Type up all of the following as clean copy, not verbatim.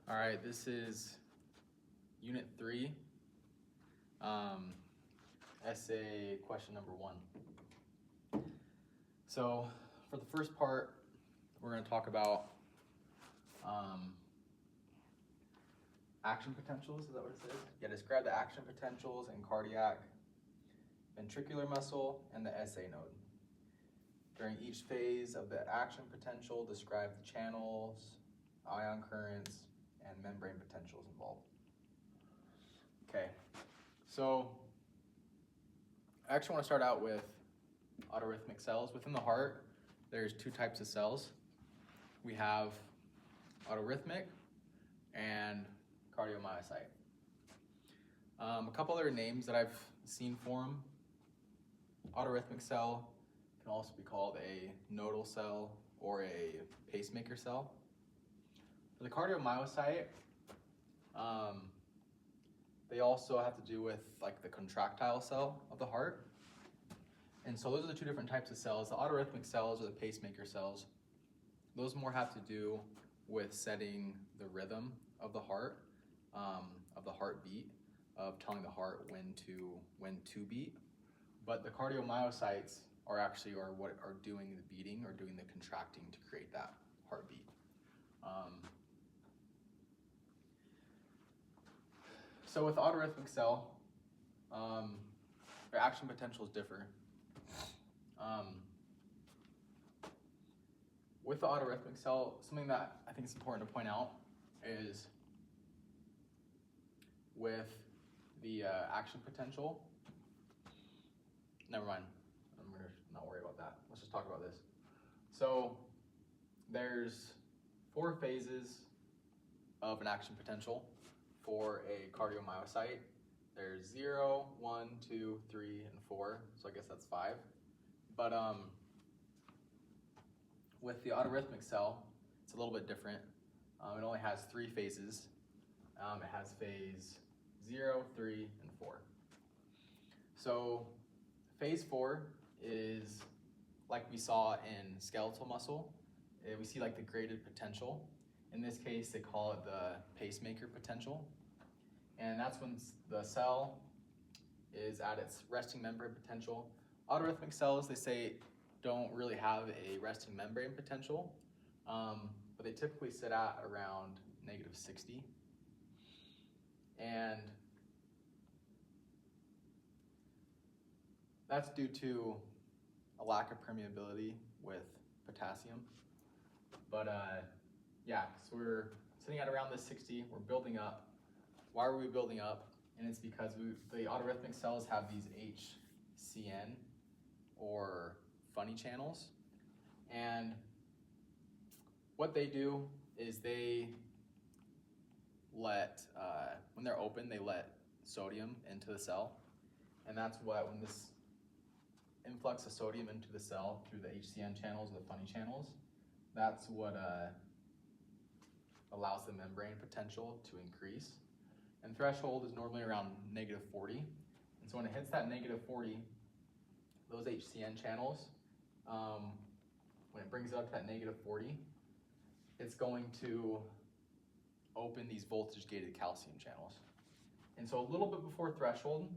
All right, this is Unit 3, essay question number 1. So for the first part, we're going to talk about action potentials. Is that what it says? Yeah, describe the action potentials in cardiac, ventricular muscle, and the SA node. During each phase of the action potential, describe the channels, ion currents, and membrane potentials involved. Okay, so I actually want to start out with autorhythmic cells. Within the heart, there's two types of cells. We have autorhythmic and cardiomyocyte. A couple other names that I've seen for them. Autorhythmic cell can also be called a nodal cell or a pacemaker cell. For the cardiomyocyte, they also have to do with like the contractile cell of the heart. And so those are the two different types of cells. The autorhythmic cells or the pacemaker cells, those more have to do with setting the rhythm of the heart, of the heartbeat, of telling the heart when to beat. But the cardiomyocytes are what are doing the beating or doing the contracting to create that heartbeat. So with autorhythmic cell, their action potentials differ. With the autorhythmic cell, something that I think is important to point out is with the action potential. Never mind, I'm gonna not worry about that. Let's just talk about this. So there's 4 phases of an action potential for a cardiomyocyte. There's 0, 1, 2, 3, and 4. So I guess that's 5. But with the autorhythmic cell, it's a little bit different. It only has 3 phases. It has phase 0, 3, and 4. So phase 4 is like we saw in skeletal muscle. We see like the graded potential. In this case, they call it the pacemaker potential. And that's when the cell is at its resting membrane potential. Autorhythmic cells, they say, don't really have a resting membrane potential, but they typically sit at around -60. And that's due to a lack of permeability with potassium. But yeah, so we're sitting at around this 60, we're building up. Why are we building up? And it's because the autorhythmic cells have these HCN or funny channels. And what they do is they let, when they're open, they let sodium into the cell. And that's what, when this influx of sodium into the cell through the HCN channels, the funny channels, that's what allows the membrane potential to increase. And threshold is normally around -40. And so when it hits that -40, those HCN channels, when it brings it up to that -40, it's going to open these voltage-gated calcium channels. And so a little bit before threshold,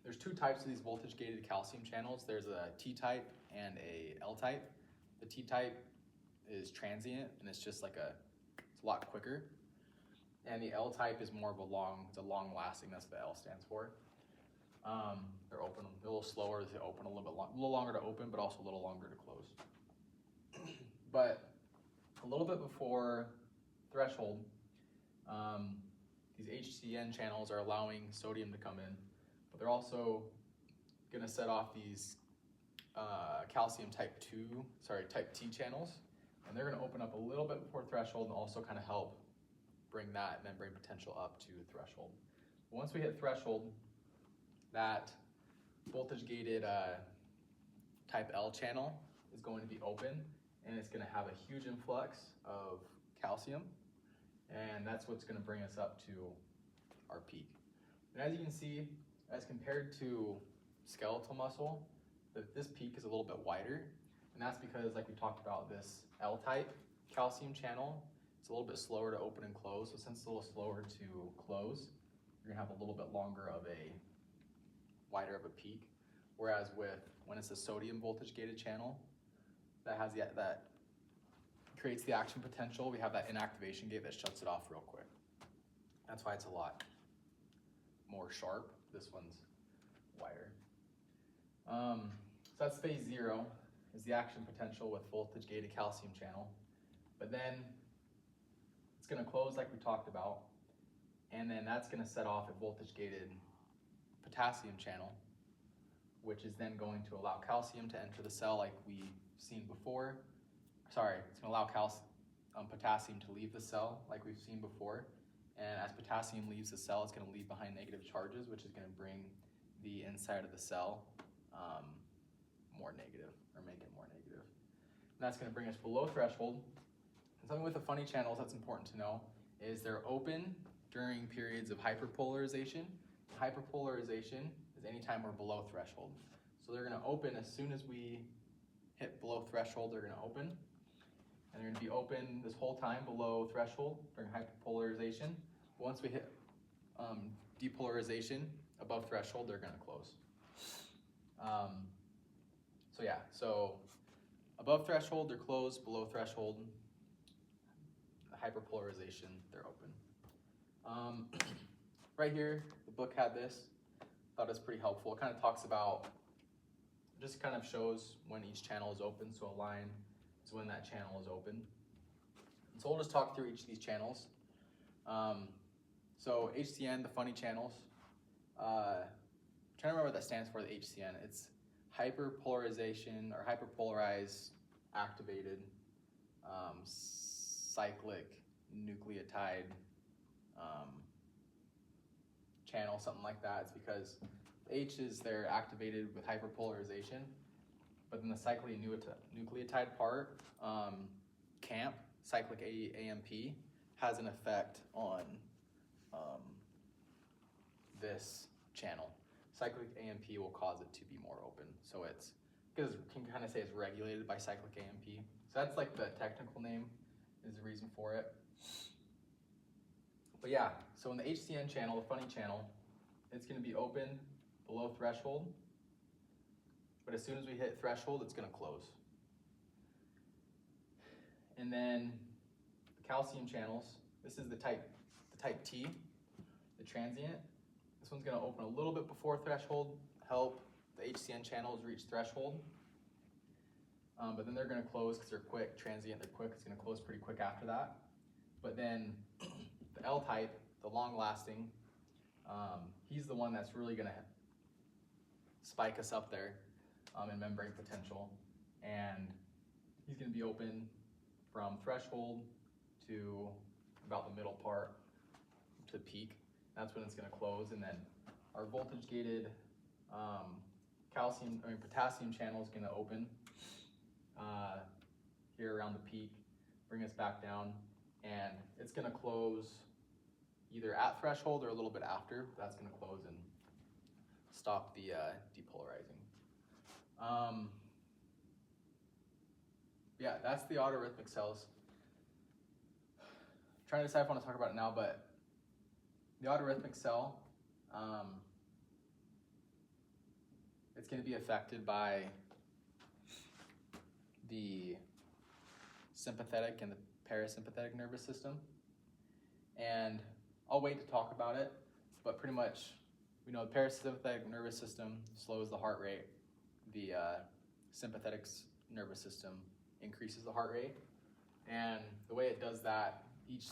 there's 2 types of these voltage-gated calcium channels. There's a T-type and a L-type. The T-type is transient, and it's just like it's a lot quicker. And the L-type is more of a long-lasting. That's what the L stands for. They're open a little slower to open, a little longer to open, but also a little longer to close. But a little bit before threshold, these HCN channels are allowing sodium to come in, but they're also going to set off these calcium type T channels, and they're going to open up a little bit before threshold and also kind of help bring that membrane potential up to threshold. Once we hit threshold, that voltage-gated type L channel is going to be open, and it's going to have a huge influx of calcium, and that's what's going to bring us up to our peak. And as you can see, as compared to skeletal muscle, this peak is a little bit wider, and that's because, like we talked about, this L-type calcium channel it's a little bit slower to open and close. So since it's a little slower to close, you're gonna have a little bit wider of a peak. Whereas when it's a sodium voltage gated channel, that creates the action potential, we have that inactivation gate that shuts it off real quick. That's why it's a lot more sharp. This one's wider. So that's phase 0, is the action potential with voltage gated calcium channel. But then it's gonna close like we talked about, and then that's gonna set off a voltage gated potassium channel, which is then going to allow calcium to enter the cell like we've seen before. Sorry, it's gonna allow potassium to leave the cell like we've seen before. And as potassium leaves the cell, it's gonna leave behind negative charges, which is gonna bring the inside of the cell more negative, or make it more negative. And that's gonna bring us below threshold. And something with the funny channels that's important to know is they're open during periods of hyperpolarization. Hyperpolarization is anytime we're below threshold. So they're gonna open as soon as we hit below threshold, they're gonna open. And they're gonna be open this whole time below threshold during hyperpolarization. Once we hit depolarization above threshold, they're gonna close. So above threshold, they're closed. Below threshold, hyperpolarization, they're open. Right here, the book had this. Thought it was pretty helpful. It kind of talks about, just kind of shows when each channel is open. So a line is when that channel is open. And so we'll just talk through each of these channels. So HCN, the funny channels. Trying to remember what that stands for, the HCN. It's hyperpolarization or hyperpolarized activated cyclic nucleotide channel, something like that. It's because H is they're activated with hyperpolarization, but then the cyclic nucleotide part, CAMP, cyclic AMP, has an effect on this channel. Cyclic AMP will cause it to be more open. So it's, because you can kind of say it's regulated by cyclic AMP. So that's like the technical name, is the reason for it. But yeah, so in the HCN channel, the funny channel, it's gonna be open below threshold, but as soon as we hit threshold, it's gonna close. And then the calcium channels, this is the type T, the transient. This one's gonna open a little bit before threshold, help the HCN channels reach threshold. But then they're gonna close because they're quick, transient, they're quick, it's gonna close pretty quick after that. But then the L type, the long lasting, he's the one that's really gonna spike us up there in membrane potential. And he's gonna be open from threshold to about the middle part to peak. That's when it's gonna close. And then our voltage gated potassium channel is gonna open here around the peak, bring us back down, and it's gonna close either at threshold or a little bit after. That's gonna close and stop the depolarizing. Yeah, that's the autorhythmic cells. I'm trying to decide if I want to talk about it now, but the autorhythmic cell, it's going to be affected by the sympathetic and the parasympathetic nervous system. And I'll wait to talk about it, but pretty much we know the parasympathetic nervous system slows the heart rate. The sympathetic nervous system increases the heart rate. And the way it does that, each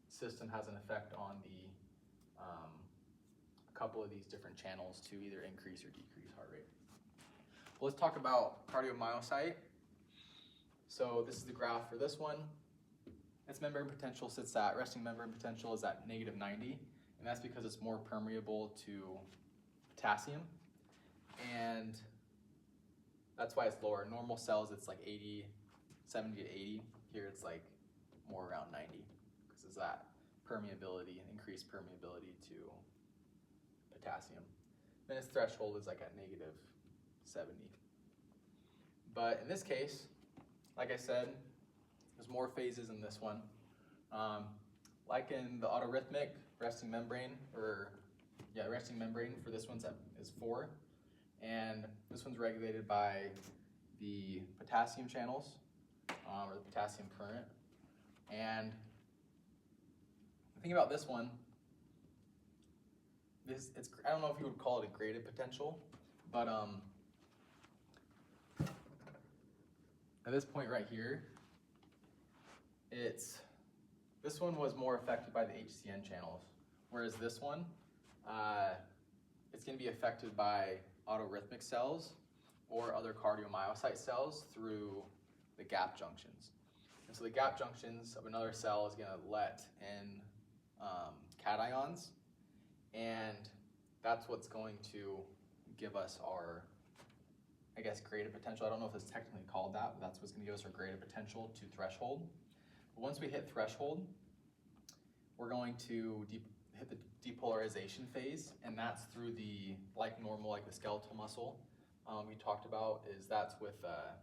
system has an effect on a couple of these different channels to either increase or decrease heart rate. Well, let's talk about cardiomyocyte. So this is the graph for this one. Its membrane potential sits at, resting membrane potential is at -90, and that's because it's more permeable to potassium. And that's why it's lower. Normal cells, it's like 70 to 80. Here it's like more around 90, because it's that permeability, increased permeability to potassium. Then its threshold is like at -70. But in this case, like I said, there's more phases in this one. Like in the autorhythmic, resting membrane, resting membrane for this one's is 4. And this one's regulated by the potassium channels, or the potassium current. And the thing about this one, I don't know if you would call it a graded potential, but at this point right here, this one was more affected by the HCN channels, whereas this one, it's going to be affected by autorhythmic cells or other cardiomyocyte cells through the gap junctions. And so the gap junctions of another cell is going to let in cations, and that's what's going to give us our, I guess, graded potential. I don't know if it's technically called that, but that's what's going to give us our graded potential to threshold. But once we hit threshold, we're going to hit the depolarization phase, and that's through the, like the skeletal muscle we talked about, that's with the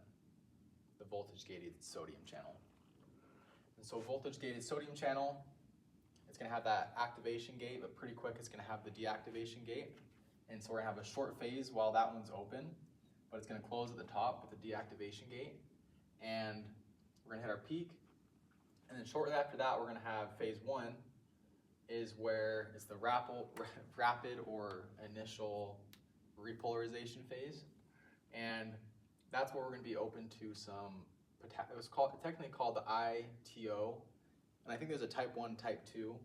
voltage-gated sodium channel. And so voltage-gated sodium channel, it's going to have that activation gate, but pretty quick it's going to have the deactivation gate. And so we're going to have a short phase while that one's open, but it's going to close at the top with the deactivation gate. And we're going to hit our peak. And then shortly after that, we're going to have phase 1, is where it's the rapid or initial repolarization phase. And that's where we're going to be open to some, it was technically called the ITO. And I think there's a type 1, type 2.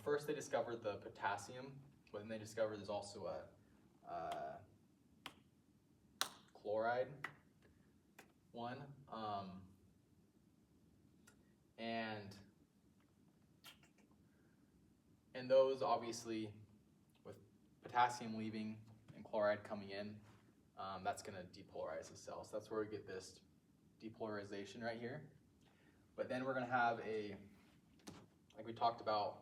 First they discovered the potassium, but then they discovered there's also a chloride one. And those, obviously, with potassium leaving and chloride coming in, that's going to depolarize the cell. So that's where we get this depolarization right here. But then we're going to have like we talked about,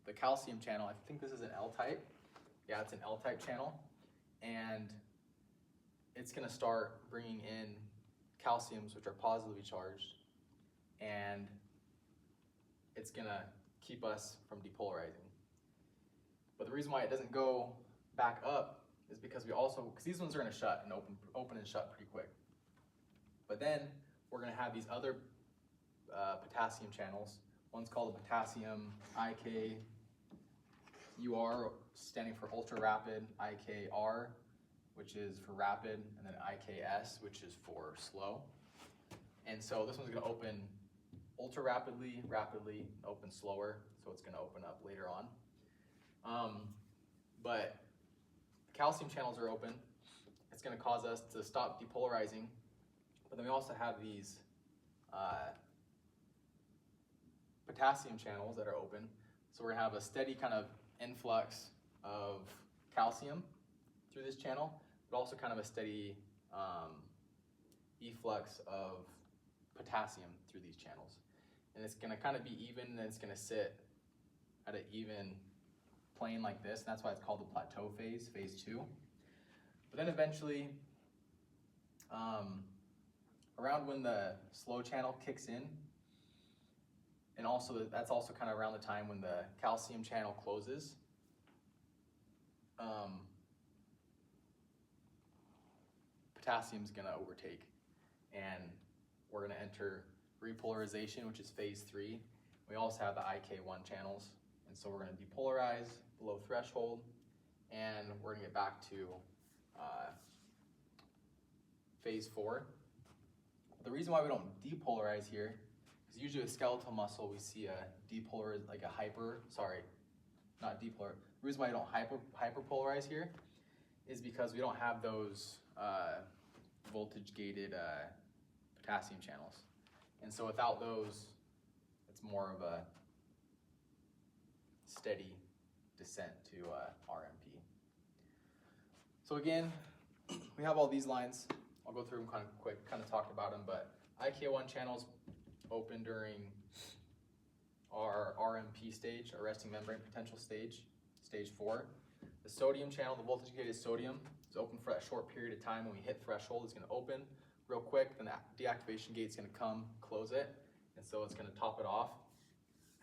the calcium channel. I think this is an L-type. Yeah, it's an L-type channel. And it's going to start bringing in calciums, which are positively charged, and it's going to keep us from depolarizing. But the reason why it doesn't go back up is because these ones are going to shut and open and shut pretty quick. But then we're going to have these other potassium channels. One's called the potassium IKUR, standing for ultra rapid, IKR, which is for rapid, and then IKS, which is for slow. And so this one's going to open ultra rapidly, open slower, so it's going to open up later on. But the calcium channels are open. It's going to cause us to stop depolarizing. But then we also have these potassium channels that are open. So we're going to have a steady kind of influx of calcium through this channel, but also kind of a steady efflux of potassium through these channels. And it's going to kind of be even, and it's going to sit at an even plane like this, and that's why it's called the plateau phase, phase 2. But then eventually, around when the slow channel kicks in, and also that's also kind of around the time when the calcium channel closes, potassium's going to overtake, and we're going to enter repolarization, which is phase 3. We also have the IK1 channels, and so we're going to depolarize below threshold, and we're going to get back to phase 4. But the reason why we don't depolarize here is usually with skeletal muscle we see a depolarize, like a the reason why you don't hyperpolarize here is because we don't have those voltage-gated potassium channels. And so without those, it's more of a steady descent to RMP. So again, we have all these lines. I'll go through them kind of quick, kind of talked about them, but IK1 channels open during our RMP stage, our resting membrane potential stage, stage 4. The sodium channel, the voltage-gated sodium, is open for that short period of time. When we hit threshold, it's going to open real quick, then the deactivation gate is going to come, close it, and so it's going to top it off.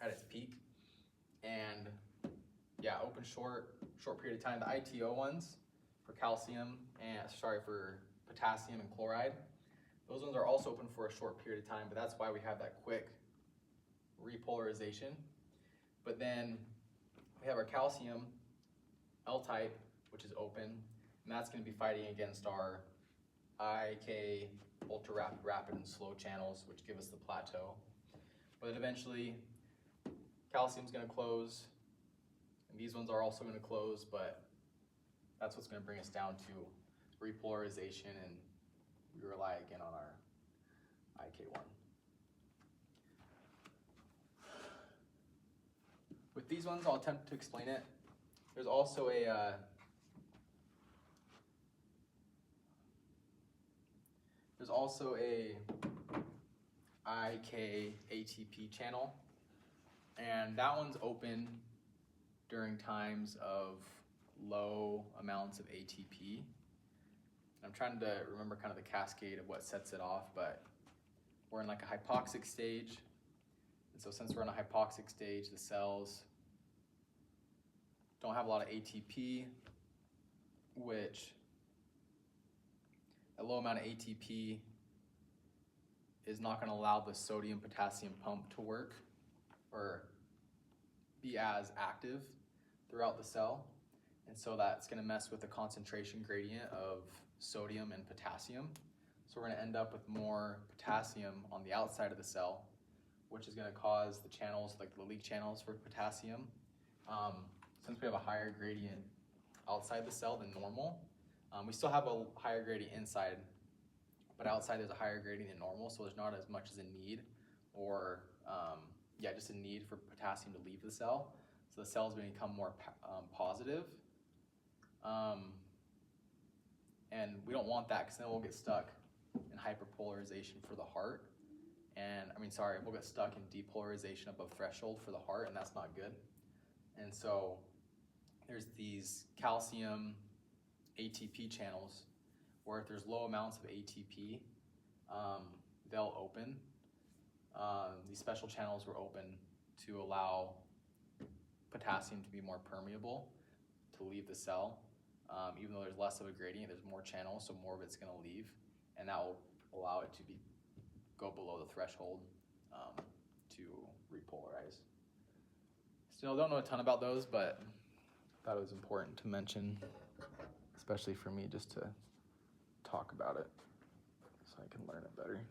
at its peak. And yeah, open short period of time. The ITO ones for calcium and for potassium and chloride, those ones are also open for a short period of time, but that's why we have that quick repolarization. But then we have our calcium L-type, which is open, and that's going to be fighting against our IK ultra rapid and slow channels, which give us the plateau. But eventually calcium's going to close, and these ones are also going to close, but that's what's going to bring us down to repolarization, and we rely again on our IK1. With these ones, I'll attempt to explain it. There's also a IK ATP channel, and that one's open during times of low amounts of ATP. I'm trying to remember kind of the cascade of what sets it off, but we're in like a hypoxic stage. And so since we're in a hypoxic stage, the cells don't have a lot of ATP, which a low amount of ATP is not going to allow the sodium-potassium pump to work or be as active throughout the cell. And so that's going to mess with the concentration gradient of sodium and potassium. So we're going to end up with more potassium on the outside of the cell, which is going to cause the channels, like the leak channels for potassium. Since we have a higher gradient outside the cell than normal, we still have a higher gradient inside, but outside there's a higher gradient than normal, so there's not as much as a need, or just a need for potassium to leave the cell. So the cell's going to become more positive. And we don't want that, because then we'll get stuck in hyperpolarization for the heart. We'll get stuck in depolarization above threshold for the heart, and that's not good. And so there's these calcium ATP channels where if there's low amounts of ATP, they'll open. These special channels were open to allow potassium to be more permeable, to leave the cell. Even though there's less of a gradient, there's more channels, so more of it's going to leave, and that will allow it to go below the threshold to repolarize. Still don't know a ton about those, but thought it was important to mention, especially for me, just to talk about it so I can learn it better.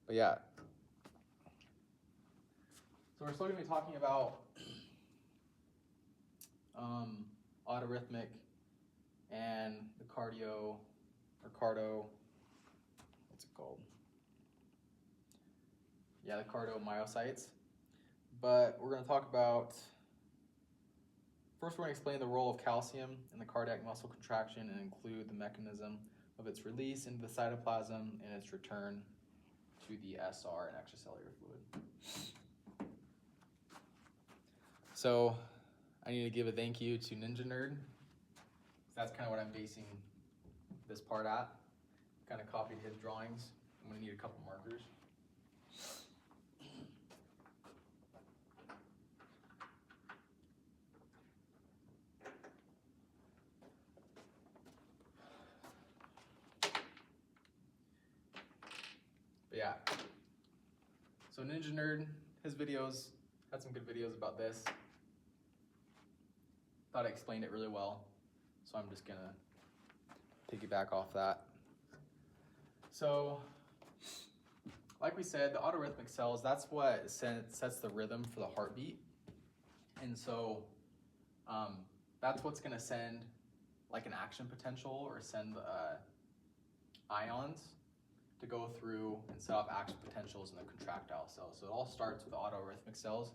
But yeah, so we're still going to be talking about autorhythmic and the cardio, what's it called? Yeah, the cardiomyocytes. But we're going to talk about, first we're going to explain the role of calcium in the cardiac muscle contraction and include the mechanism of its release into the cytoplasm and its return to the SR and extracellular fluid. So I need to give a thank you to Ninja Nerd. That's kind of what I'm basing this part at. Kind of copied his drawings. I'm going to need a couple markers. But yeah, so Ninja Nerd, his videos, had some good videos about this. Thought I explained it really well, so I'm just gonna piggyback off that. So, like we said, the autorhythmic cells, that's what sets the rhythm for the heartbeat. And so, that's what's gonna send like an action potential or send ions to go through and set off action potentials in the contractile cells. So it all starts with the autorhythmic cells.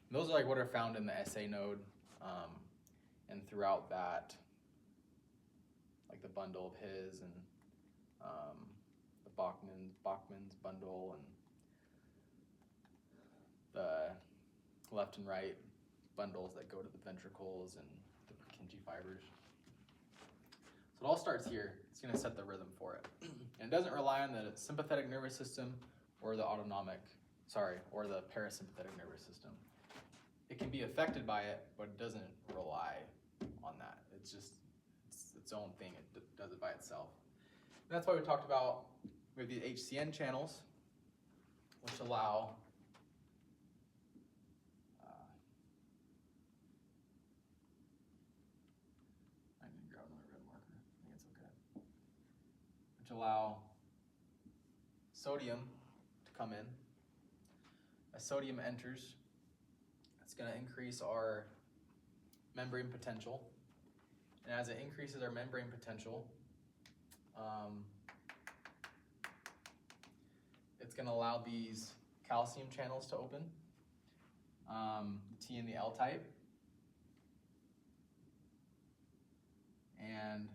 And those are like what are found in the SA node and throughout that, like the bundle of his and the Bachman's bundle and the left and right bundles that go to the ventricles and the Purkinje fibers. So it all starts here. It's going to set the rhythm for it. And it doesn't rely on the sympathetic nervous system or the or the parasympathetic nervous system. It can be affected by it, but it doesn't rely on that. It's its own thing. It does it by itself. And that's why we talked about, we have the HCN channels, which allow I need to grab another red marker. I think it's okay. Which allow sodium to come in. As sodium enters, it's going to increase our membrane potential. And as it increases our membrane potential, it's going to allow these calcium channels to open, the T and the L type. And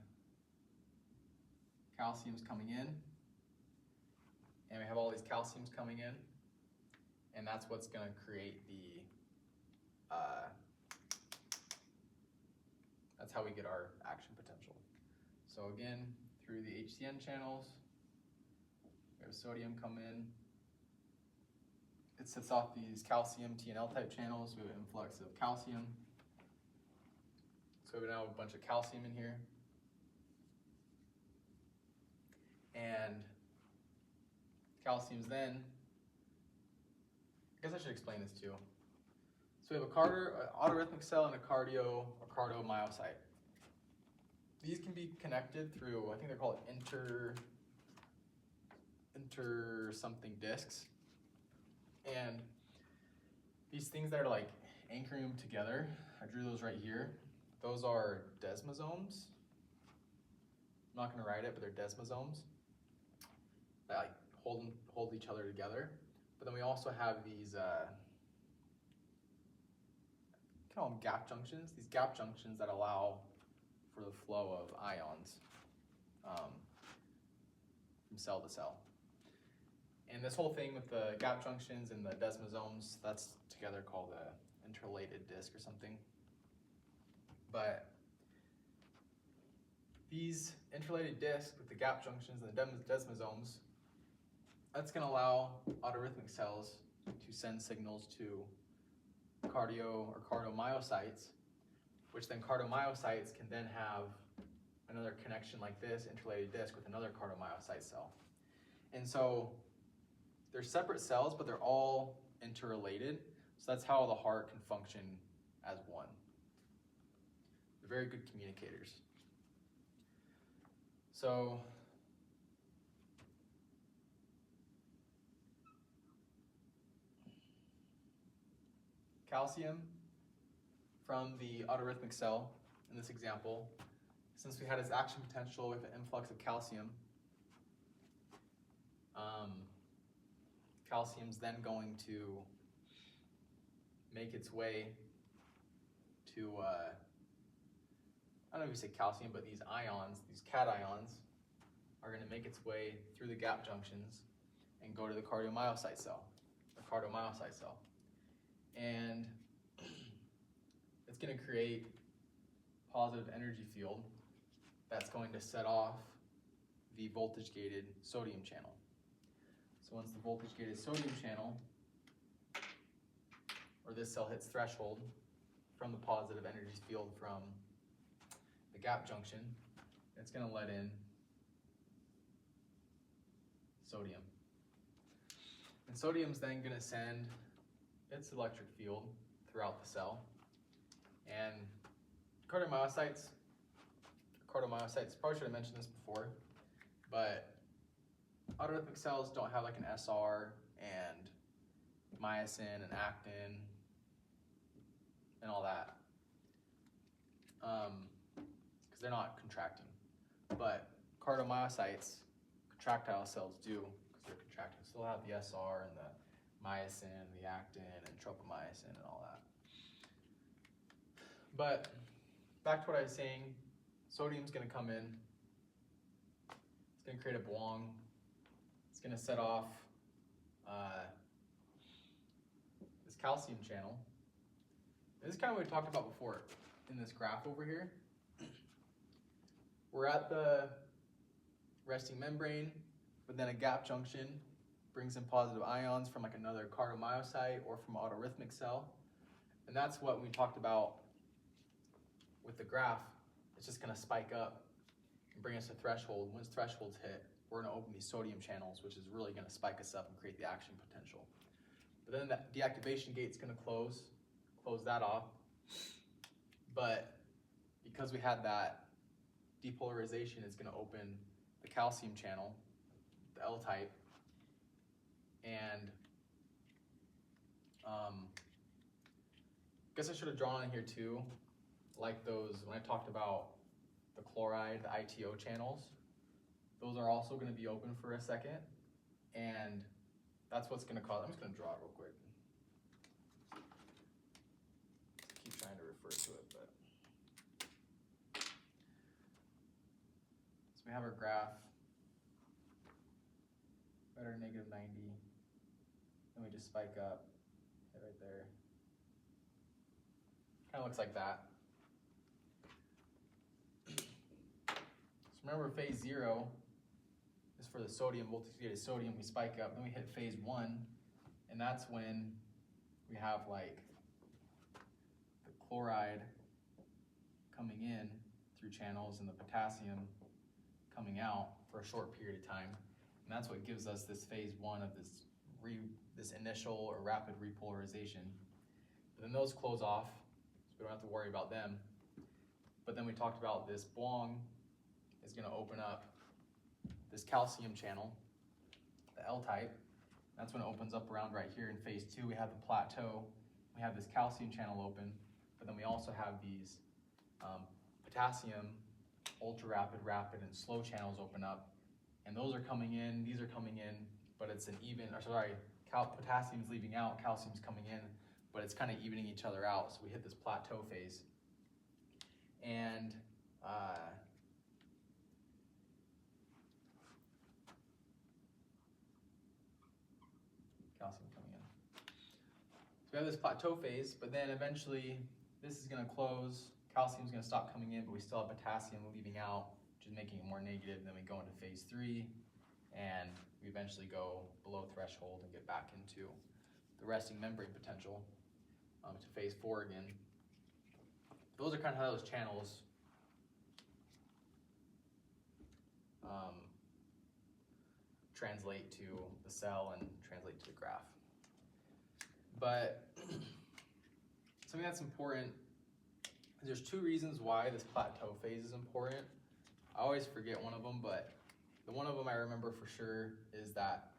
calcium's coming in. And we have all these calciums coming in. And that's what's going to create the, that's how we get our action potential. So again, through the HCN channels, we have sodium come in. It sets off these calcium T and L type channels. We have an influx of calcium. So we now have a bunch of calcium in here. And calcium's then, I guess I should explain this too. So we have an autorhythmic cell and a cardomyocyte. These can be connected through, I think they're called inter something discs. And these things that are like anchoring them together, I drew those right here. Those are desmosomes. I'm not gonna write it, but they're desmosomes that like hold each other together. But then we also have these, call them gap junctions. These gap junctions that allow for the flow of ions from cell to cell. And this whole thing with the gap junctions and the desmosomes, that's together called an interrelated disc or something. But these interrelated discs with the gap junctions and the desmosomes, that's going to allow autorhythmic cells to send signals to cardomyocytes, which then cardomyocytes can then have another connection like this, interrelated disc with another cardomyocyte cell. And so they're separate cells, but they're all interrelated. So that's how the heart can function as one. They're very good communicators. So calcium from the autorhythmic cell in this example, since we had its action potential with an influx of calcium, calcium's then going to make its way to, I don't know if you say calcium, but these ions, these cations, are going to make its way through the gap junctions and go to the cardomyocyte cell, And it's going to create positive energy field that's going to set off the voltage-gated sodium channel. So once the voltage-gated sodium channel, or this cell hits threshold from the positive energy field from the gap junction, it's going to let in sodium. And sodium's then going to send its electric field throughout the cell. And cardomyocytes, probably should have mentioned this before, but autorhythmic cells don't have like an SR and myosin and actin and all that, because they're not contracting. But cardomyocytes, contractile cells do, because they're contracting. So they'll have the SR and the myosin, the actin, and tropomyosin and all that. But back to what I was saying, sodium's going to come in. It's going to create a Bourn. It's going to set off this calcium channel. This is kind of what we talked about before in this graph over here. We're at the resting membrane, but then a gap junction brings in positive ions from like another cardiomyocyte or from autorhythmic cell. And that's what we talked about with the graph. It's just gonna spike up and bring us to threshold. Once thresholds hit, we're gonna open these sodium channels, which is really gonna spike us up and create the action potential. But then that deactivation gate's gonna close that off. But because we had that depolarization, it's gonna open the calcium channel, the L type, and I guess I should have drawn in here too, like those, when I talked about the chloride, the ITO channels, those are also gonna be open for a second, and that's what's gonna cause, I'm just gonna draw it real quick. Keep trying to refer to it, but. So we have our graph, better negative 90, then we just spike up, hit right there. Kind of looks like that. So remember, phase 0 is for the sodium, voltage-gated sodium, we spike up, then we hit phase 1, and that's when we have like the chloride coming in through channels and the potassium coming out for a short period of time. And that's what gives us this phase 1 of this initial or rapid repolarization. But then those close off, so we don't have to worry about them. But then we talked about this Bwong is gonna open up this calcium channel, the L type. That's when it opens up around right here in phase 2. We have the plateau, we have this calcium channel open, but then we also have these potassium, ultra rapid, rapid, and slow channels open up. And those are coming in, these are coming in, but it's an even, or sorry, potassium's leaving out, calcium's coming in, but it's kind of evening each other out. So we hit this plateau phase. And calcium coming in. So we have this plateau phase, but then eventually this is gonna close, calcium's gonna stop coming in, but we still have potassium leaving out, which is making it more negative. Then we go into phase 3, and we eventually go below threshold and get back into the resting membrane potential, to phase 4 again. Those are kind of how those channels translate to the cell and translate to the graph. But something that's important is there's 2 reasons why this plateau phase is important. I always forget one of them, but the one of them I remember for sure is that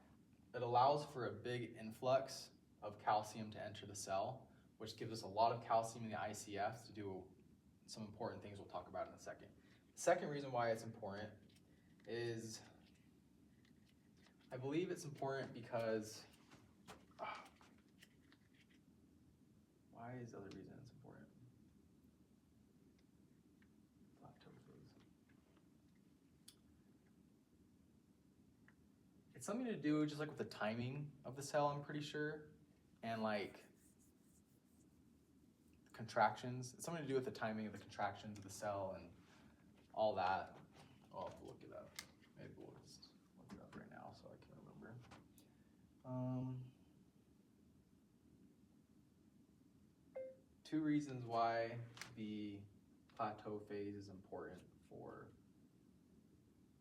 it allows for a big influx of calcium to enter the cell, which gives us a lot of calcium in the ICF to do some important things we'll talk about in a second. The second reason why it's important is, I believe it's important because, why is the other reason it's important? Plateau phase. It's something to do just like with the timing of the cell, I'm pretty sure, and like contractions. It's something to do with the timing of the contractions of the cell and all that. I'll have to look it up. Maybe we'll just look it up right now so I can remember. 2 reasons why the plateau phase is important for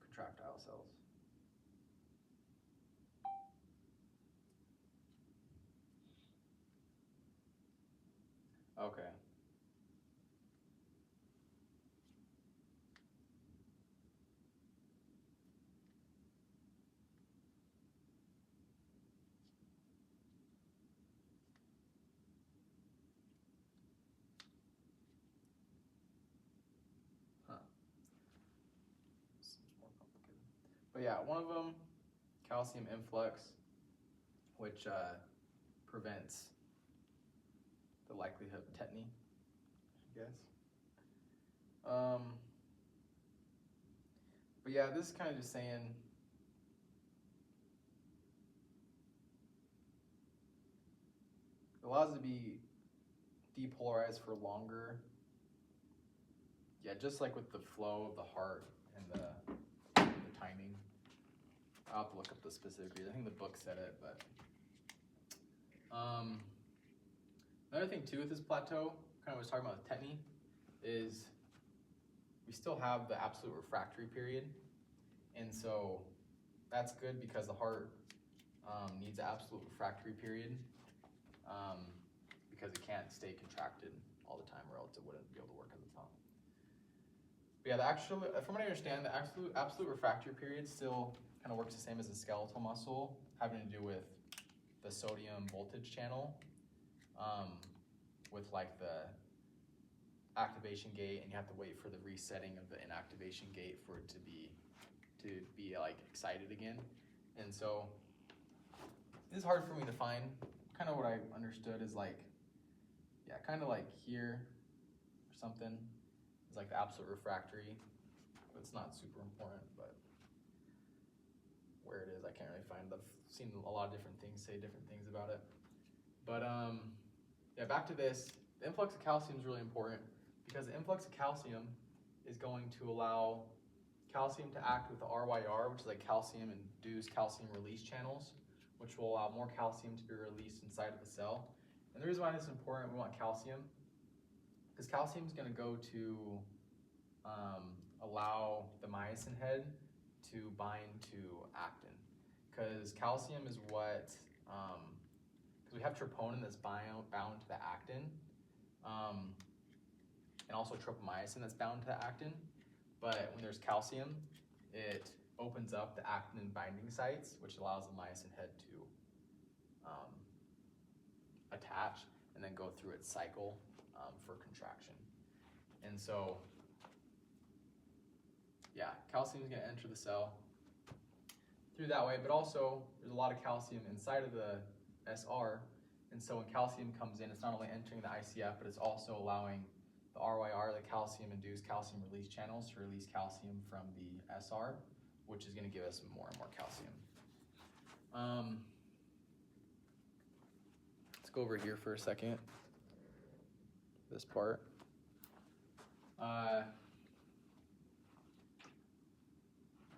contractile cells. Okay. But yeah, one of them, calcium influx, which prevents the likelihood of tetany, I guess. But yeah, this is kind of just saying, it allows it to be depolarized for longer. Yeah, just like with the flow of the heart and the timing. I'll have to look up the specific reason. I think the book said it, but another thing too with this plateau, kind of was talking about with tetany, is we still have the absolute refractory period, and so that's good because the heart needs an absolute refractory period because it can't stay contracted all the time, or else it wouldn't be able to work at the top. But yeah, from what I understand, the absolute refractory period still kind of works the same as the skeletal muscle, having to do with the sodium voltage channel, with like the activation gate, and you have to wait for the resetting of the inactivation gate for it to be like excited again. And so it's hard for me to find. Kind of what I understood is like, yeah, kind of like here or something is like the absolute refractory, but it's not super important, but where it is, I can't really find. I've seen a lot of different things say different things about it. But yeah, back to this. The influx of calcium is really important because the influx of calcium is going to allow calcium to act with the RYR, which is like calcium-induced calcium release channels, which will allow more calcium to be released inside of the cell. And the reason why this is important, we want calcium, because calcium is going to go to allow the myosin head to bind to actin, because calcium is what, because we have troponin that's bound to the actin, and also tropomyosin that's bound to the actin. But when there's calcium, it opens up the actin binding sites, which allows the myosin head to attach and then go through its cycle for contraction. And so, yeah, calcium is going to enter the cell through that way, but also there's a lot of calcium inside of the SR. And so when calcium comes in, it's not only entering the ICF, but it's also allowing the RYR, the calcium-induced calcium release channels, to release calcium from the SR, which is going to give us more and more calcium. Let's go over here for a second. This part. I'm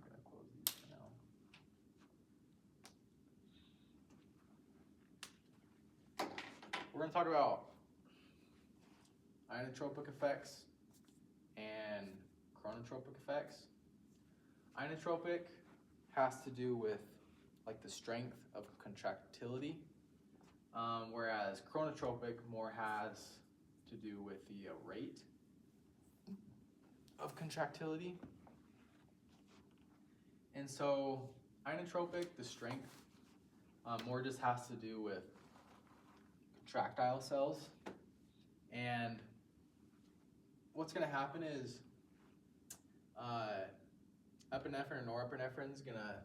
going to close these for now. We're going to talk about inotropic effects and chronotropic effects. Inotropic has to do with like the strength of contractility, whereas chronotropic more has to do with the rate of contractility. And so inotropic, the strength, more just has to do with contractile cells. And what's going to happen is epinephrine and norepinephrine is going to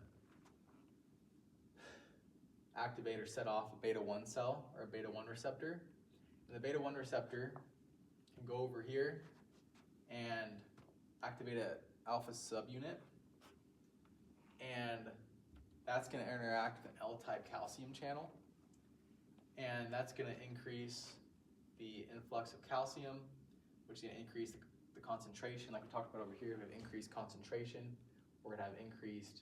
activate or set off a beta-1 cell or a beta-1 receptor. And the beta-1 receptor can go over here and activate an alpha subunit. And that's going to interact with an L-type calcium channel. And that's going to increase the influx of calcium, which is going to increase the concentration, like we talked about over here. We have increased concentration. We're going to have increased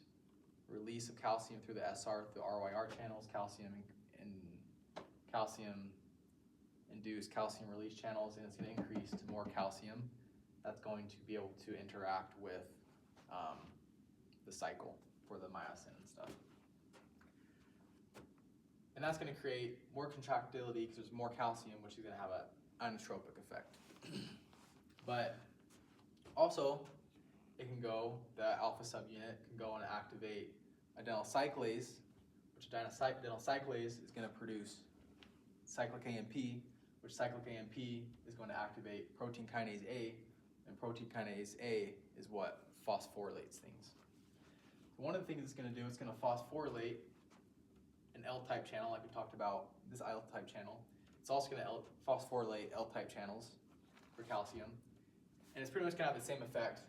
release of calcium through the SR, through the RYR channels, calcium-induced calcium release channels, and it's going to increase to more calcium. That's going to be able to interact with the cycle for the myosin and stuff. And that's going to create more contractility because there's more calcium, which is going to have an inotropic effect. But also, it can go, the alpha subunit can go and activate adenyl cyclase, which adenyl cyclase is going to produce cyclic AMP, which cyclic AMP is going to activate protein kinase A, and protein kinase A is what phosphorylates things. One of the things it's going to do, it's going to phosphorylate an L-type channel, like we talked about, this L-type channel. It's also going to phosphorylate L-type channels for calcium. And it's pretty much going to have the same effect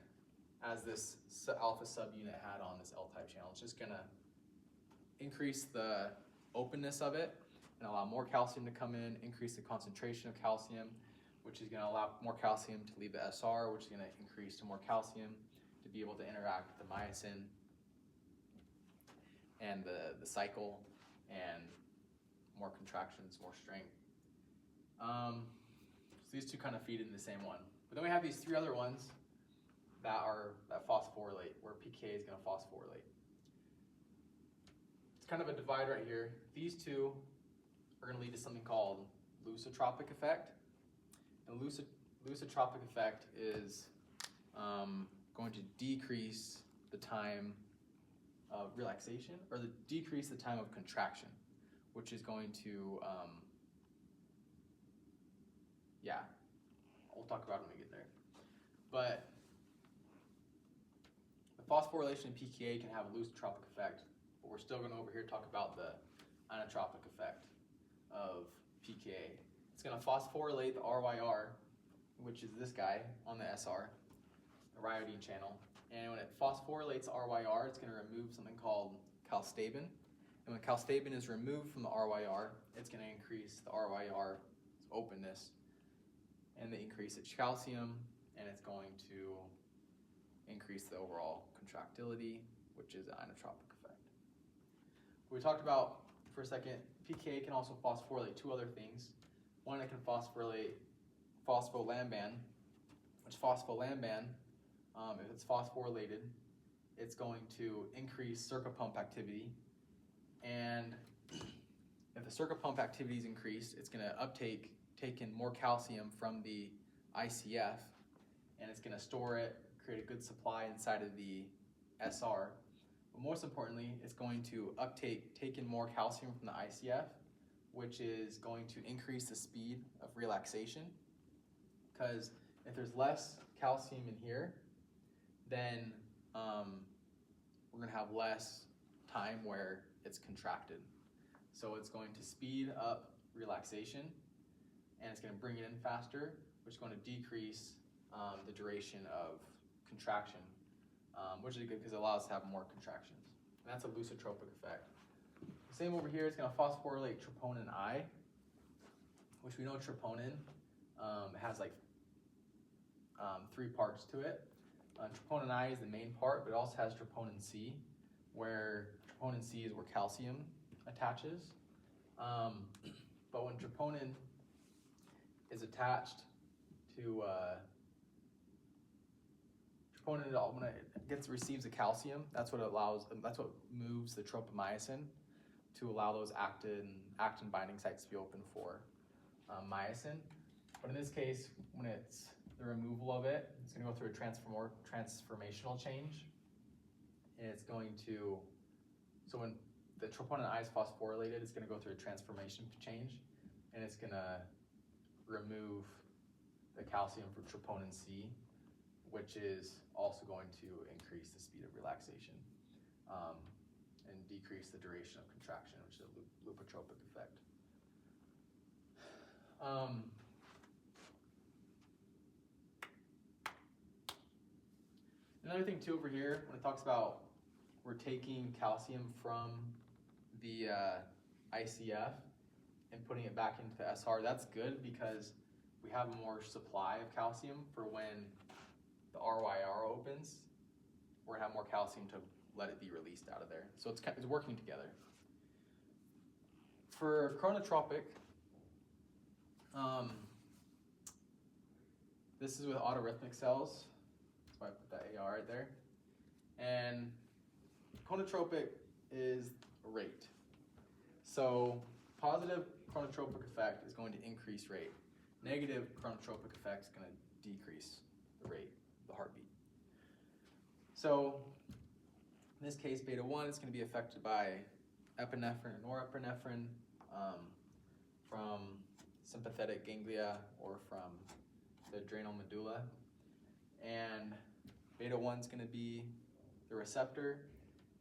as this alpha subunit had on this L-type channel. It's just going to increase the openness of it and allow more calcium to come in, increase the concentration of calcium, which is going to allow more calcium to leave the SR, which is going to increase to more calcium to be able to interact with the myosin. and the cycle, and more contractions, more strength. So these two kind of feed into the same one. But then we have these three other ones that phosphorylate, where PKA is going to phosphorylate. It's kind of a divide right here. These two are going to lead to something called lusotropic effect. And lusotropic effect is going to decrease the time of relaxation, or decrease the time of contraction, which is going to, we'll talk about it when we get there. But the phosphorylation in PKA can have a lusotropic effect, but we're still going to over here talk about the inotropic effect of PKA. It's going to phosphorylate the RYR, which is this guy on the SR, the rhyodine channel. And when it phosphorylates RYR, it's going to remove something called calstabin. And when calstabin is removed from the RYR, it's going to increase the RYR openness and the increase its calcium, and it's going to increase the overall contractility, which is the inotropic effect. We talked about for a second, PKA can also phosphorylate two other things. One, it can phosphorylate phospholamban, which phospholamban, if it's phosphorylated, it's going to increase circuit pump activity. And if the circuit pump activity is increased, it's going to take in more calcium from the ICF, and it's going to store it, create a good supply inside of the SR. But most importantly, it's going to take in more calcium from the ICF, which is going to increase the speed of relaxation. Because if there's less calcium in here, then we're going to have less time where it's contracted. So it's going to speed up relaxation, and it's going to bring it in faster, which is going to decrease the duration of contraction, which is good because it allows us to have more contractions. And that's a lusotropic effect. Same over here, it's going to phosphorylate troponin I, which we know troponin has like 3 parts to it. Troponin I is the main part, but it also has troponin C, where troponin C is where calcium attaches. But when troponin is attached to when it receives the calcium, that's what moves the tropomyosin to allow those actin binding sites to be open for myosin. But in this case, when it's the removal of it, it's going to go through a transformational change. And it's going to, so when the troponin I is phosphorylated, it's going to go through a transformation change, and it's going to remove the calcium from troponin C, which is also going to increase the speed of relaxation and decrease the duration of contraction, which is a lusotropic effect. Another thing too over here, when it talks about we're taking calcium from the ICF and putting it back into the SR, that's good because we have more supply of calcium for when the RYR opens. We're gonna have more calcium to let it be released out of there. So it's working together. For chronotropic, this is with autorhythmic cells. That's why I put that AR right there. And chronotropic is rate. So positive chronotropic effect is going to increase rate. Negative chronotropic effect is going to decrease the rate of the heartbeat. So in this case, beta 1 is going to be affected by epinephrine and norepinephrine from sympathetic ganglia or from the adrenal medulla. And beta 1 is going to be the receptor.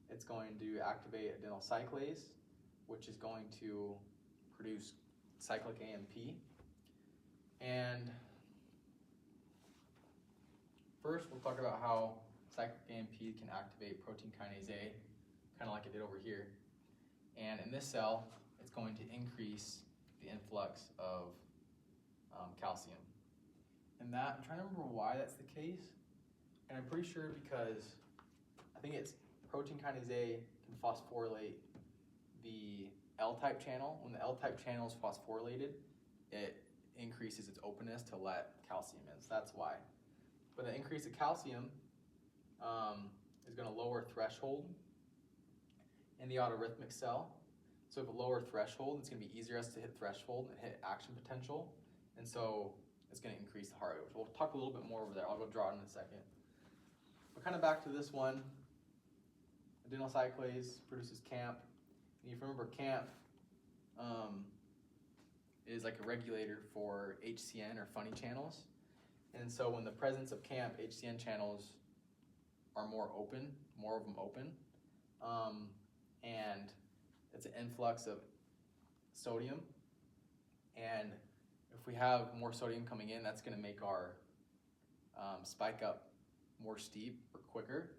It's going to activate adenyl cyclase, which is going to produce cyclic AMP. And first, we'll talk about how cyclic AMP can activate protein kinase A, kind of like it did over here. And in this cell, it's going to increase the influx of calcium. And that, I'm trying to remember why that's the case. And I'm pretty sure because I think it's protein kinase A can and phosphorylate the L-type channel. When the L-type channel is phosphorylated, it increases its openness to let calcium in, so that's why. But the increase of calcium is going to lower threshold in the autorhythmic cell. So if a lower threshold, it's going to be easier to hit threshold and hit action potential, and so it's going to increase the heart rate. We'll talk a little bit more over there. I'll go draw it in a second. But kind of back to this one, adenyl cyclase produces CAMP. And if you remember, CAMP is like a regulator for HCN or funny channels. And so when the presence of CAMP, HCN channels are more open, more of them open, and it's an influx of sodium. And if we have more sodium coming in, that's going to make our spike up more steep or quicker,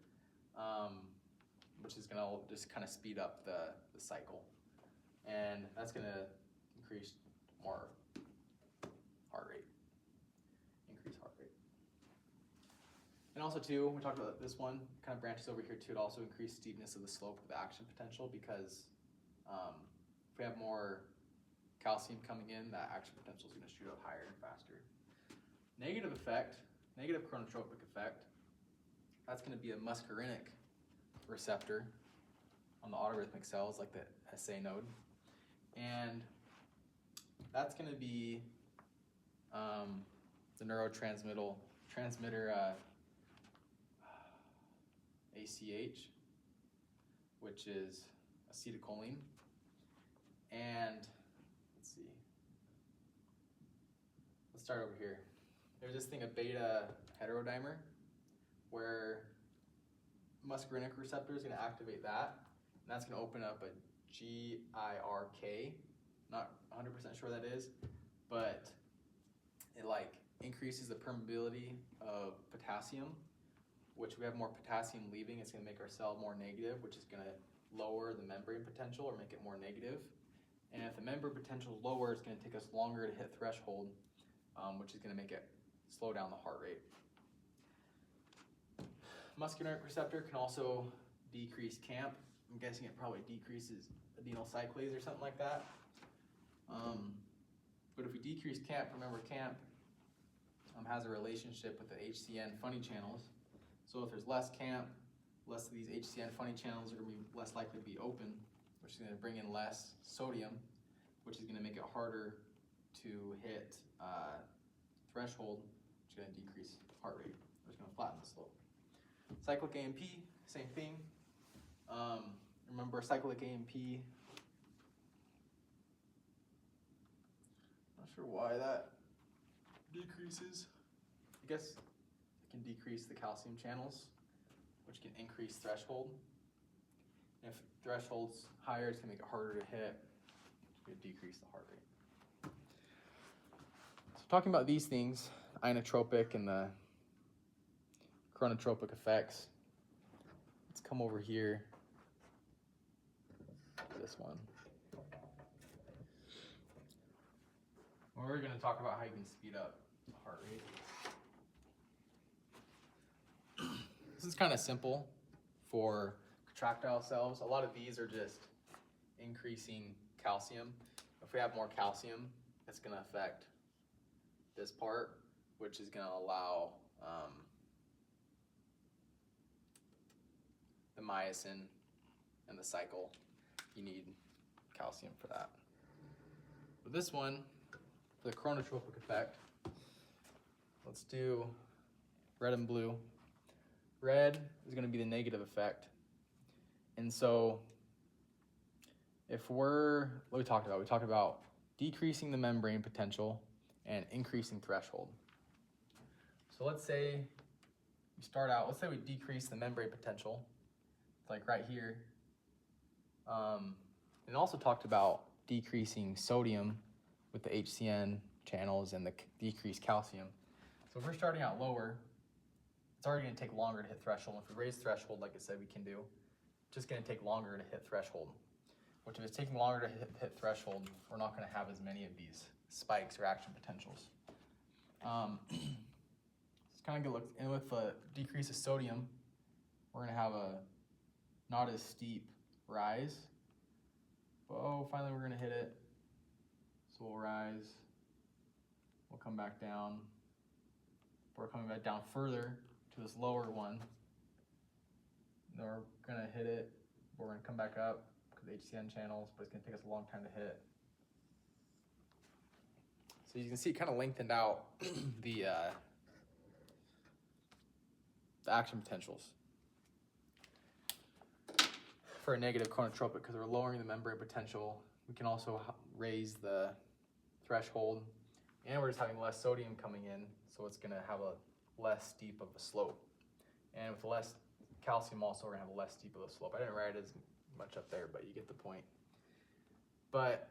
which is going to just kind of speed up the cycle. And that's going to increase more heart rate, increase heart rate. And also too, we talked about this one, kind of branches over here too, it also increases steepness of the slope of the action potential, because if we have more calcium coming in, that action potential is going to shoot up higher and faster. Negative effect, negative chronotropic effect, that's going to be a muscarinic receptor on the autorhythmic cells, like the SA node. And that's going to be the neurotransmitter ACH, which is acetylcholine. And let's see, let's start over here. There's this thing, a beta heterodimer, where muscarinic receptor is going to activate that, and that's going to open up a GIRK. Not 100% sure what that is, but it like increases the permeability of potassium, which we have more potassium leaving, it's going to make our cell more negative, which is going to lower the membrane potential or make it more negative. And if the membrane potential is lower, it's going to take us longer to hit threshold, which is going to make it slow down the heart rate. Muscarinic receptor can also decrease CAMP. I'm guessing it probably decreases adenyl cyclase or something like that. But if we decrease CAMP, remember CAMP has a relationship with the HCN funny channels. So if there's less CAMP, less of these HCN funny channels are going to be less likely to be open, which is going to bring in less sodium, which is going to make it harder to hit threshold, which is going to decrease heart rate, which is going to flatten the slope. Cyclic AMP, same thing. Remember cyclic AMP, not sure why that decreases. I guess it can decrease the calcium channels, which can increase threshold. And if threshold's higher, it's going to make it harder to hit, which could decrease the heart rate. So talking about these things, inotropic and the chronotropic effects, let's come over here to this one. We're going to talk about how you can speed up the heart rate. This is kind of simple for contractile cells. A lot of these are just increasing calcium. If we have more calcium, it's going to affect this part, which is going to allow the myosin and the cycle. You need calcium for that. But this one, for the chronotropic effect, let's do red and blue. Red is going to be the negative effect. And so if what we talked about decreasing the membrane potential and increasing threshold. So let's say we start out, let's say we decrease the membrane potential, like right here. And also talked about decreasing sodium with the HCN channels and the decreased calcium. So if we're starting out lower, it's already going to take longer to hit threshold. If we raise threshold, like I said, we can do, it's just going to take longer to hit threshold. Which if it's taking longer to hit threshold, we're not going to have as many of these spikes or action potentials. It's kind of good look. And with the decrease of sodium, we're going to have a not as steep rise. Oh, finally we're gonna hit it. So we'll rise, we'll come back down. We're coming back down further to this lower one. Then we're gonna hit it, we're gonna come back up because HCN channels, but it's gonna take us a long time to hit. So you can see it kind of lengthened out the action potentials for a negative chronotropic because we're lowering the membrane potential. We can also raise the threshold, and we're just having less sodium coming in, so it's gonna have a less steep of a slope. And with less calcium also, we're gonna have a less steep of a slope. I didn't write as much up there, but you get the point. But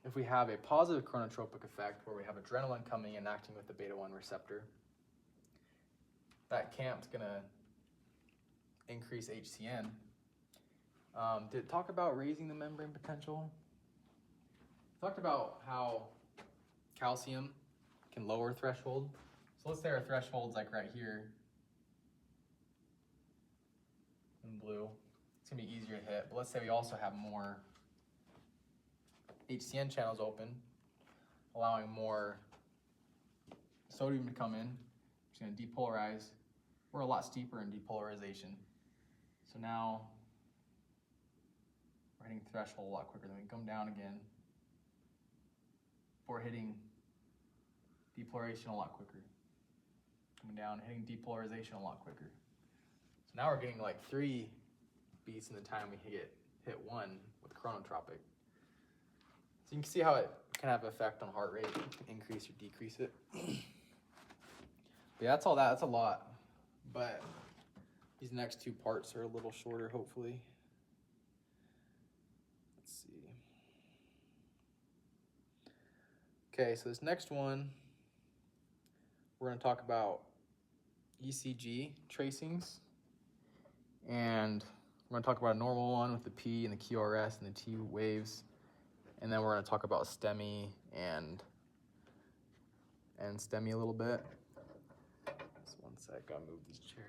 if we have a positive chronotropic effect where we have adrenaline coming and acting with the beta-1 receptor, that camp's gonna increase HCN. Did it talk about raising the membrane potential? Talked about how calcium can lower threshold. So let's say our threshold's like right here in blue. It's gonna be easier to hit, but let's say we also have more HCN channels open, allowing more sodium to come in. It's gonna depolarize. We're a lot steeper in depolarization. So now we're hitting threshold a lot quicker. Then we come down again. We're hitting depolarization a lot quicker. Coming down, hitting depolarization a lot quicker. So now we're getting like 3 beats in the time we hit 1 with chronotropic. So you can see how it can have an effect on heart rate. You can increase or decrease it. But yeah, that's all that. That's a lot. But these next 2 parts are a little shorter, hopefully. Let's see. Okay, so this next one, we're going to talk about ECG tracings. And we're going to talk about a normal one with the P and the QRS and the T waves. And then we're going to talk about STEMI and STEMI a little bit. Just one sec, I'll move this chair.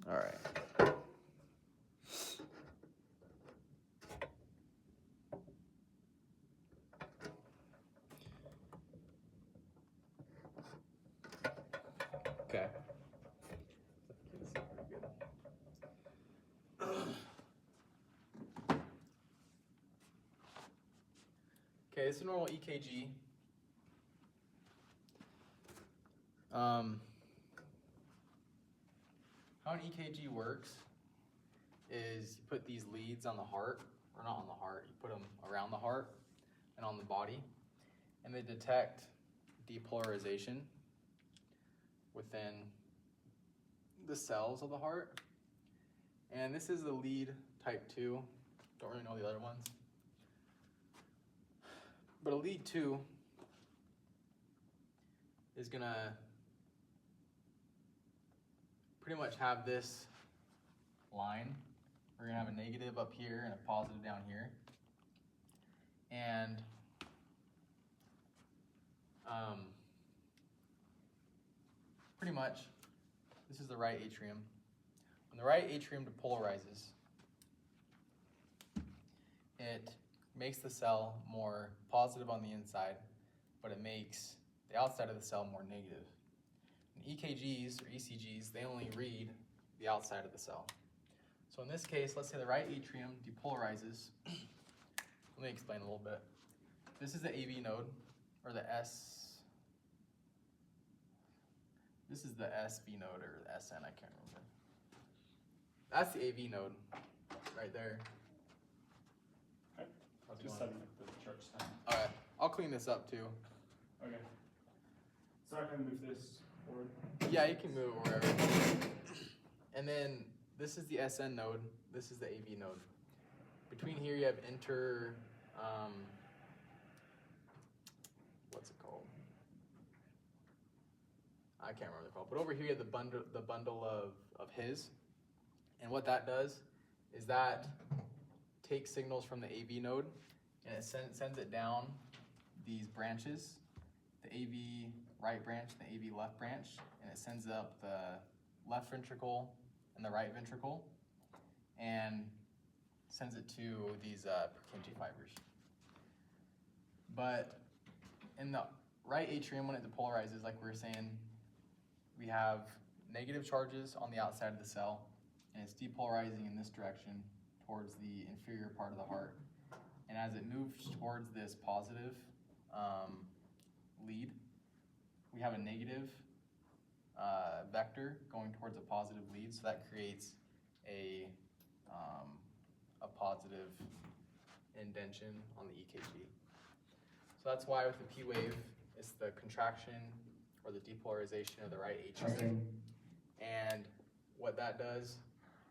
All right. Okay. Okay, this is a normal EKG. How an EKG works is you put these leads on the heart, or not on the heart, you put them around the heart and on the body, and they detect depolarization within the cells of the heart. And this is the lead type 2. Don't really know the other ones. But a lead 2 is gonna pretty much have this line. We're gonna have a negative up here and a positive down here. And pretty much, this is the right atrium. When the right atrium depolarizes, it makes the cell more positive on the inside, but it makes the outside of the cell more negative. And EKGs or ECGs, they only read the outside of the cell. So in this case, let's say the right atrium depolarizes. Let me explain a little bit. This is the AV node, or the this is the SV node, or the SN, I can't remember. That's the AV node, right there. Okay. Just setting up the church stand. All right, I'll clean this up too. Okay. So I can move this forward? Yeah, you can move it wherever. And then this is the SN node. This is the AV node. Between here, you have what's it called? I can't remember what it's called. But over here, you have the bundle of His. And what that does is that takes signals from the AV node and it sends it down these branches, the AV right branch, the AV left branch, and it sends up the left ventricle and the right ventricle and sends it to these Purkinje fibers. But in the right atrium, when it depolarizes, like we were saying, we have negative charges on the outside of the cell, and it's depolarizing in this direction towards the inferior part of the heart. And as it moves towards this positive lead, we have a negative vector going towards a positive lead, so that creates a positive indentation on the EKG. So that's why with the P wave, it's the contraction or the depolarization of the right atrium. And what that does,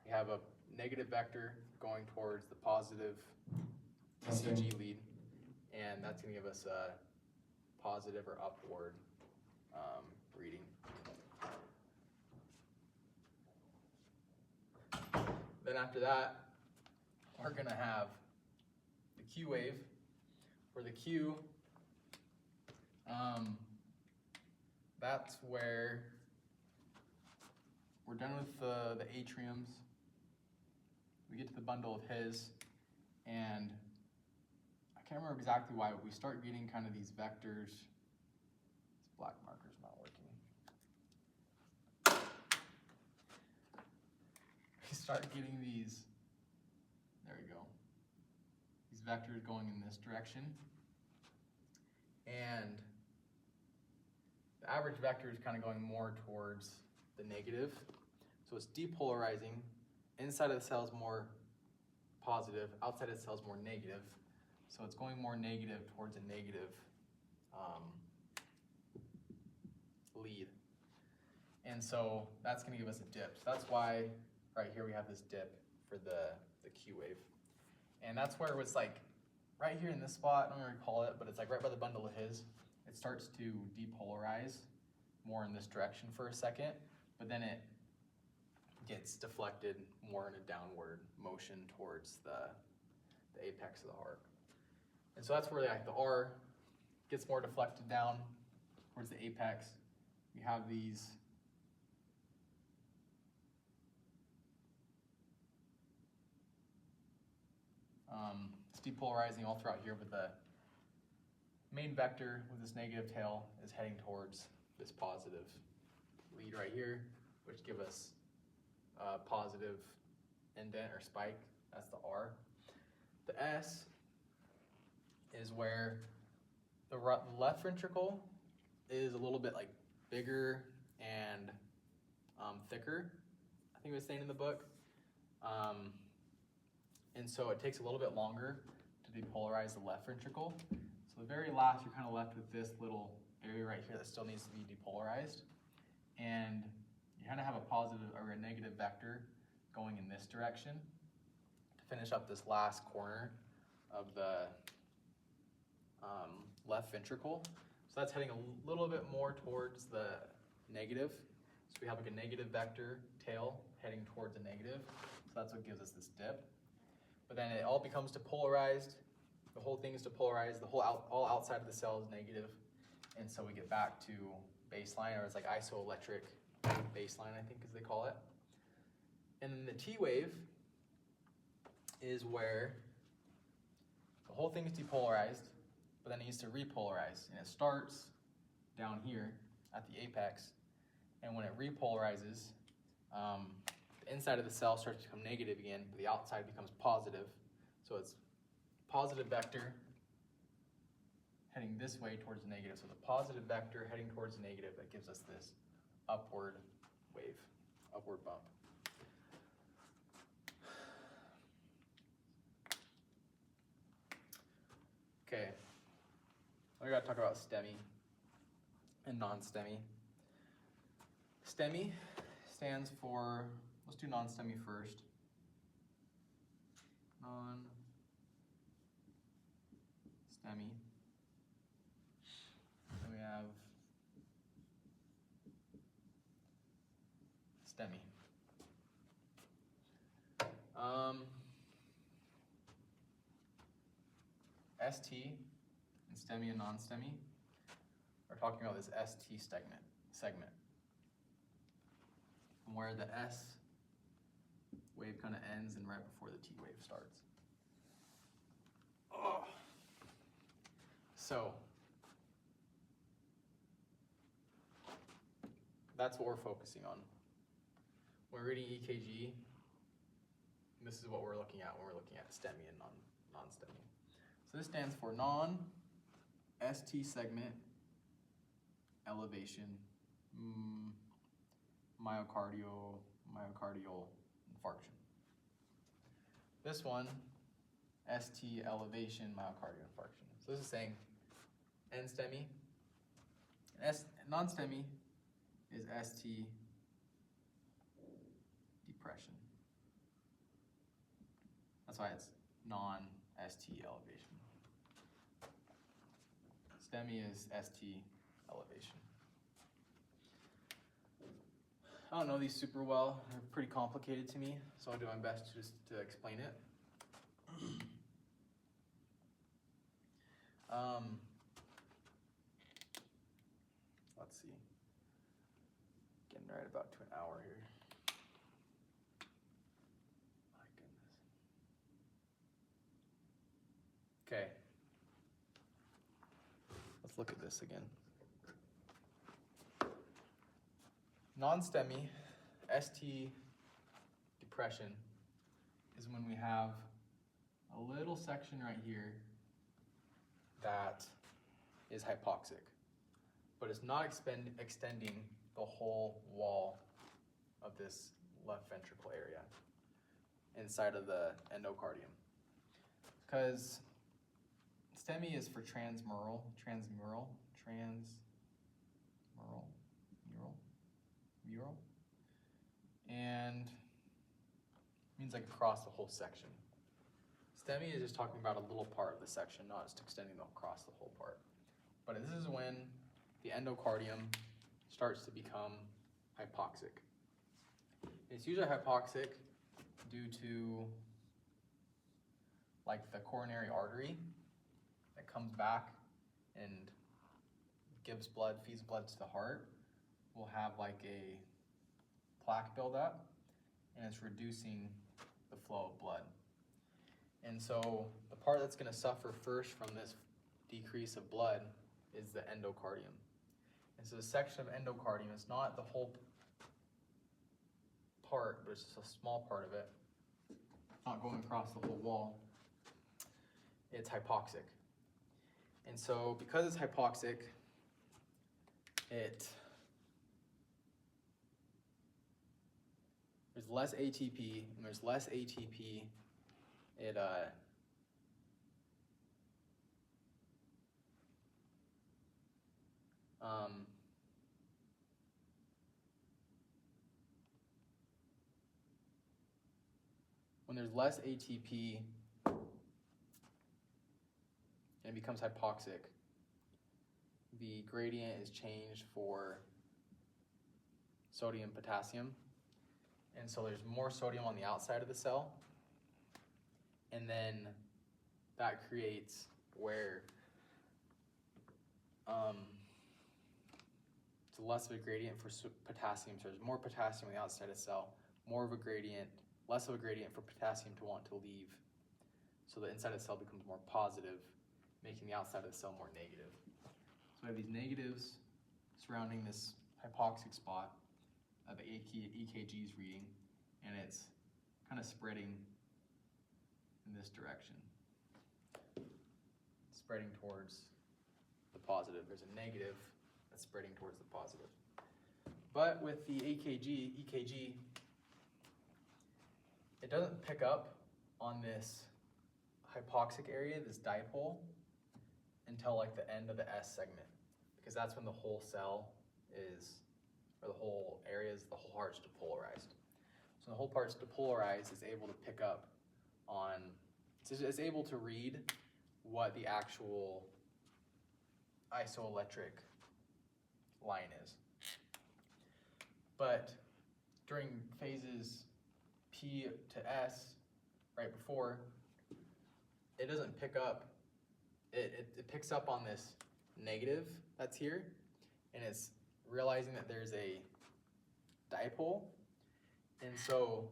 we have a negative vector going towards the positive ECG lead, and that's going to give us a positive or upward reading. Then after that, we're going to have the Q wave, where the Q, that's where we're done with the atriums. We get to the bundle of His, and I can't remember exactly why, but we start getting kind of these vectors. This black marker's not working. We start getting these, there we go, these vectors going in this direction. And the average vector is kind of going more towards the negative. So it's depolarizing. Inside of the cell is more positive, outside of the cell is more negative. So it's going more negative towards a negative lead. And so that's going to give us a dip. So that's why right here we have this dip for the Q wave. And that's where it was like, right here in this spot, I don't really recall it, but it's like right by the bundle of His, it starts to depolarize more in this direction for a second, but then it gets deflected more in a downward motion towards the apex of the heart. And so that's where like the R gets more deflected down towards the apex. We have these it's depolarizing all throughout here, but the main vector with this negative tail is heading towards this positive lead right here, which give us a positive indent or spike. That's the R. The S is where the left ventricle is a little bit like bigger and thicker, I think it was saying in the book. And so it takes a little bit longer to depolarize the left ventricle. So the very last, you're kind of left with this little area right here that still needs to be depolarized. And you kind of have a positive or a negative vector going in this direction to finish up this last corner of the left ventricle. So that's heading a little bit more towards the negative. So we have like a negative vector tail heading towards a negative. So that's what gives us this dip. But then it all becomes depolarized. The whole thing is depolarized. The whole all outside of the cell is negative. And so we get back to baseline, or it's like isoelectric baseline, I think as they call it. And then the T wave is where the whole thing is depolarized, but then it needs to repolarize. And it starts down here at the apex. And when it repolarizes, the inside of the cell starts to become negative again, but the outside becomes positive. So it's positive vector heading this way towards the negative. So the positive vector heading towards the negative, that gives us this upward wave, upward bump. Okay, we gotta talk about STEMI and non-STEMI. STEMI stands for, let's do non-STEMI first. Non-STEMI. Then we have STEMI. ST and STEMI and non-STEMI are talking about this ST segment, where the S wave kind of ends and right before the T wave starts. Oh. So that's what we're focusing on. When we're reading EKG, this is what we're looking at when we're looking at STEMI and non-STEMI. So this stands for non-ST segment elevation myocardial infarction. This one, ST elevation myocardial infarction. So this is saying N-STEMI. Non-STEMI is ST depression. That's why it's non-ST elevation. STEMI is ST elevation. I don't know these super well. They're pretty complicated to me, so I'll do my best to explain it. Let's see. Getting right about to an hour here. My goodness. Okay. Let's look at this again. Non-STEMI, ST depression, is when we have a little section right here that is hypoxic, but it's not extending the whole wall of this left ventricle area inside of the endocardium. Because STEMI is for transmural, and means like across the whole section. STEMI is just talking about a little part of the section, not just extending across the whole part. But this is when the endocardium starts to become hypoxic. It's usually hypoxic due to like the coronary artery that comes back and gives blood, feeds blood to the heart, will have like a plaque buildup, and it's reducing the flow of blood. And so the part that's going to suffer first from this decrease of blood is the endocardium. And so the section of endocardium is not the whole part, but it's just a small part of it, not going across the whole wall. It's hypoxic. And so because it's hypoxic, there's less ATP, and there's less ATP, when there's less ATP and it becomes hypoxic, the gradient is changed for sodium, potassium. And so there's more sodium on the outside of the cell. And then that creates where it's less of a gradient for potassium. So there's more potassium on the outside of the cell, more of a gradient, less of a gradient for potassium to want to leave. So the inside of the cell becomes more positive, making the outside of the cell more negative. So we have these negatives surrounding this hypoxic spot of the EKG is reading, and it's kind of spreading in this direction. Spreading towards the positive. There's a negative that's spreading towards the positive. But with the EKG, it doesn't pick up on this hypoxic area, this dipole, until like the end of the S segment, because that's when the whole cell is, or the whole heart's depolarized. So the whole part's depolarized is able to pick up on, it's able to read what the actual isoelectric line is. But during phases P to S, right before, it doesn't pick up picks up on this negative that's here, and it's realizing that there's a dipole. And so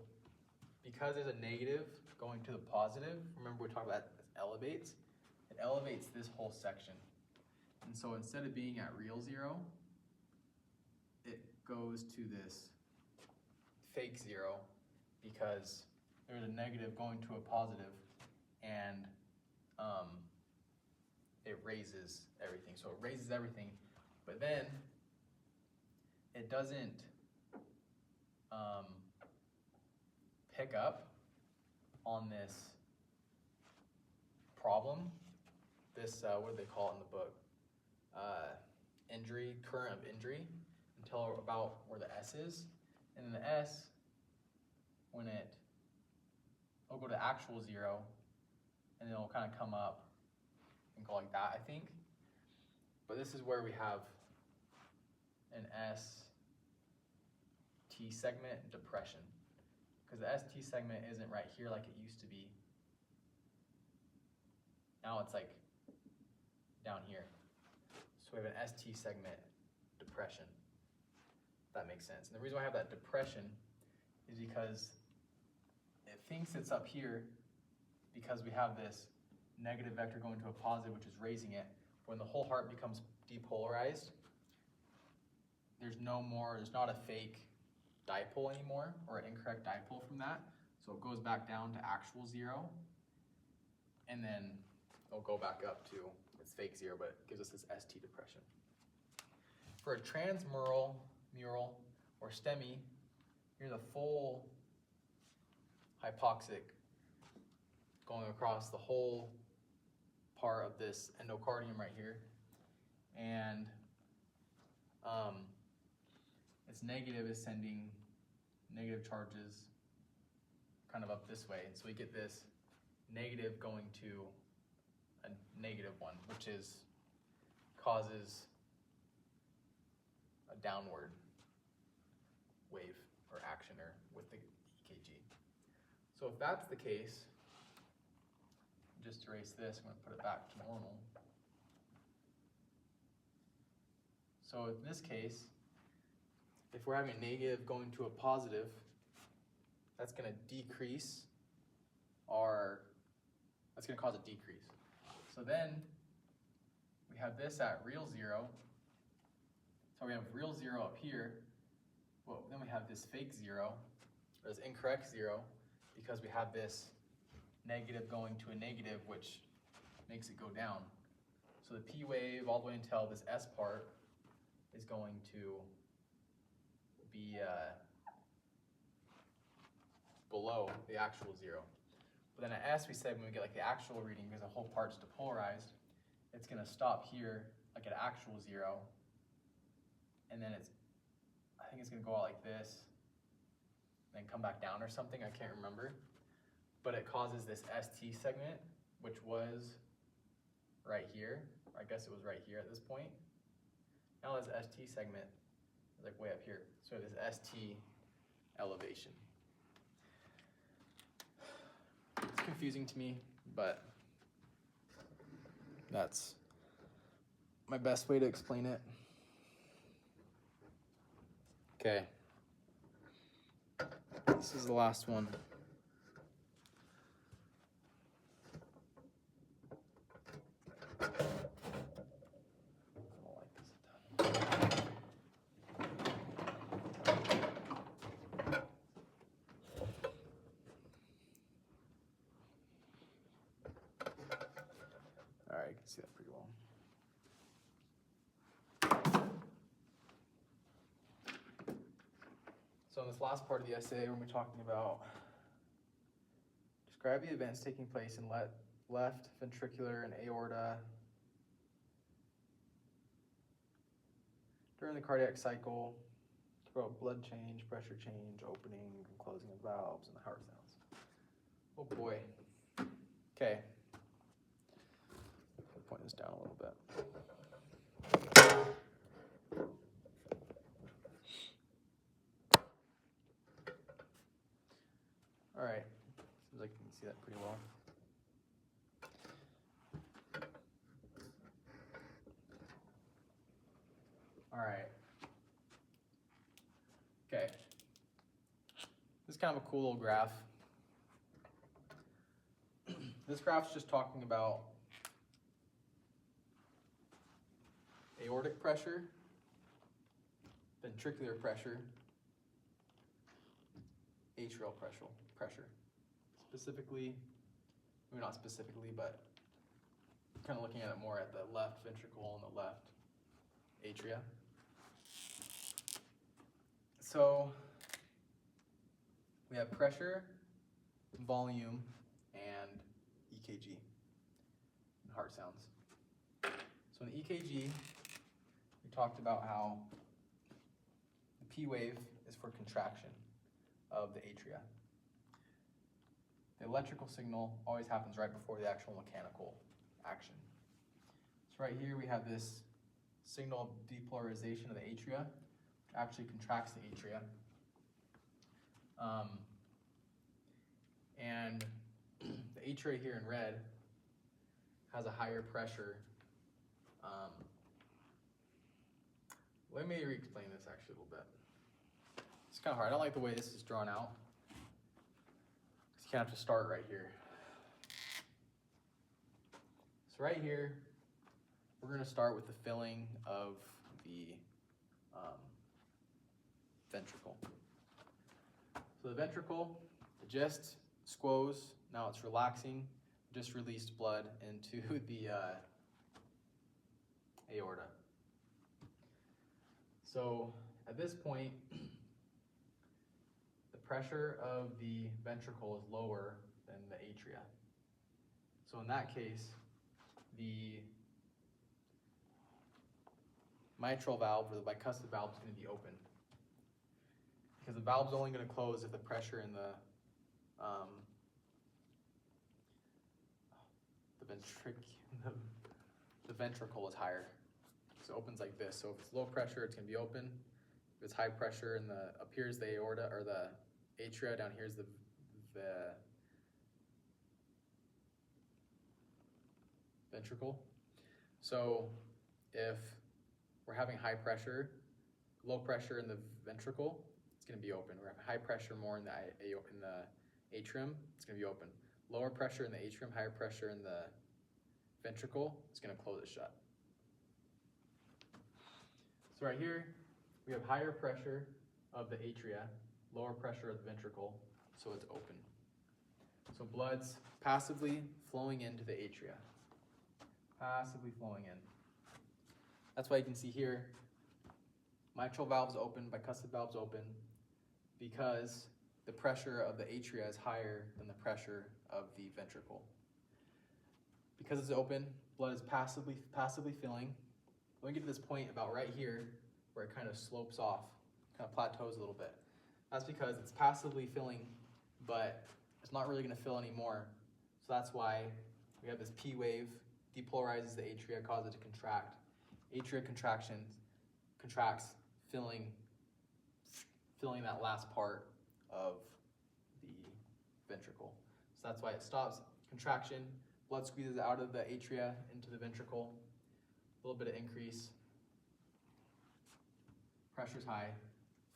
because there's a negative going to the positive, remember we talked about it elevates this whole section. And so instead of being at real zero, it goes to this fake zero because there's a negative going to a positive, and it raises everything. So it raises everything, but then it doesn't pick up on this problem, this, what do they call it in the book? Injury, current of injury, until about where the S is. And then the S, when it'll go to actual zero, and then it'll kind of come up and go like that, I think. But this is where we have an ST segment depression, because the ST segment isn't right here like it used to be. Now it's like down here. So we have an ST segment depression. If that makes sense. And the reason why I have that depression is because it thinks it's up here because we have this negative vector going to a positive, which is raising it. When the whole heart becomes depolarized, there's not a fake dipole anymore, or an incorrect dipole from that. So it goes back down to actual zero, and then it'll go back up to its fake zero, but it gives us this ST depression. For a transmural, mural, or STEMI, here's a full hypoxic going across the whole part of this endocardium right here, and its negative is sending negative charges kind of up this way, and so we get this negative going to a negative one, which causes a downward wave or action or with the EKG. So if that's the case, just to erase this, I'm going to put it back to normal. So in this case, if we're having a negative going to a positive, that's going to decrease that's going to cause a decrease. So then we have this at real zero. So we have real zero up here. Well, then we have this fake zero, or this incorrect zero, because we have this negative going to a negative, which makes it go down. So the P wave all the way until this S part is going to be below the actual zero. But then at S, we said when we get like the actual reading, because the whole part's depolarized, it's going to stop here like at actual zero, and then I think it's going to go out like this, then come back down or something, I can't remember. But it causes this ST segment, which was right here. I guess it was right here at this point. Now this ST segment is like way up here. So this ST elevation. It's confusing to me, but that's my best way to explain it. Okay. This is the last one. All right, you can see that pretty well. So in this last part of the essay, we're going to be talking about describe the events taking place in left ventricular and aorta during the cardiac cycle. Talk about blood change, pressure change, opening and closing of valves, and the heart sounds. Oh boy. Okay. I'll point this down a little bit. All right. Seems like you can see that pretty well. All right. Okay. This is kind of a cool little graph. This graph's just talking about aortic pressure, ventricular pressure, atrial pressure. Specifically, maybe not specifically, but kind of looking at it more at the left ventricle and the left atria. So we have pressure, volume, and EKG, and heart sounds. So in the EKG, we talked about how the P wave is for contraction of the atria. The electrical signal always happens right before the actual mechanical action. So right here we have this signal of depolarization of the atria, which actually contracts the atria. And the atria here in red has a higher pressure. Let me re-explain this actually a little bit. It's kind of hard. I don't like the way this is drawn out. You kind of have to start right here. So right here, we're going to start with the filling of the ventricle. So the ventricle, it just squoze. Now it's relaxing. Just released blood into the aorta. So at this point, the pressure of the ventricle is lower than the atria. So in that case, the mitral valve or the bicuspid valve is going to be open, because the valve's only going to close if the pressure in the ventricle is higher. So it opens like this. So if it's low pressure, it's going to be open. If it's high pressure and up here's the aorta or the atria, down here's the ventricle. So if we're having high pressure, low pressure in the ventricle, it's going to be open. We're having high pressure more in the atrium, it's going to be open. Lower pressure in the atrium, higher pressure in the ventricle, it's going to close it shut. So right here, we have higher pressure of the atria, lower pressure of the ventricle, so it's open. So blood's passively flowing into the atria. Passively flowing in. That's why you can see here, mitral valve's open, bicuspid valve's open, because the pressure of the atria is higher than the pressure of the ventricle. Because it's open, blood is passively filling. Let me get to this point about right here, where it kind of slopes off, kind of plateaus a little bit. That's because it's passively filling, but it's not really going to fill anymore. So that's why we have this P wave, depolarizes the atria, causes it to contract. Atria contracts, filling that last part of the ventricle. So that's why it stops. Contraction, blood squeezes out of the atria into the ventricle. A little bit of increase. Pressure's high.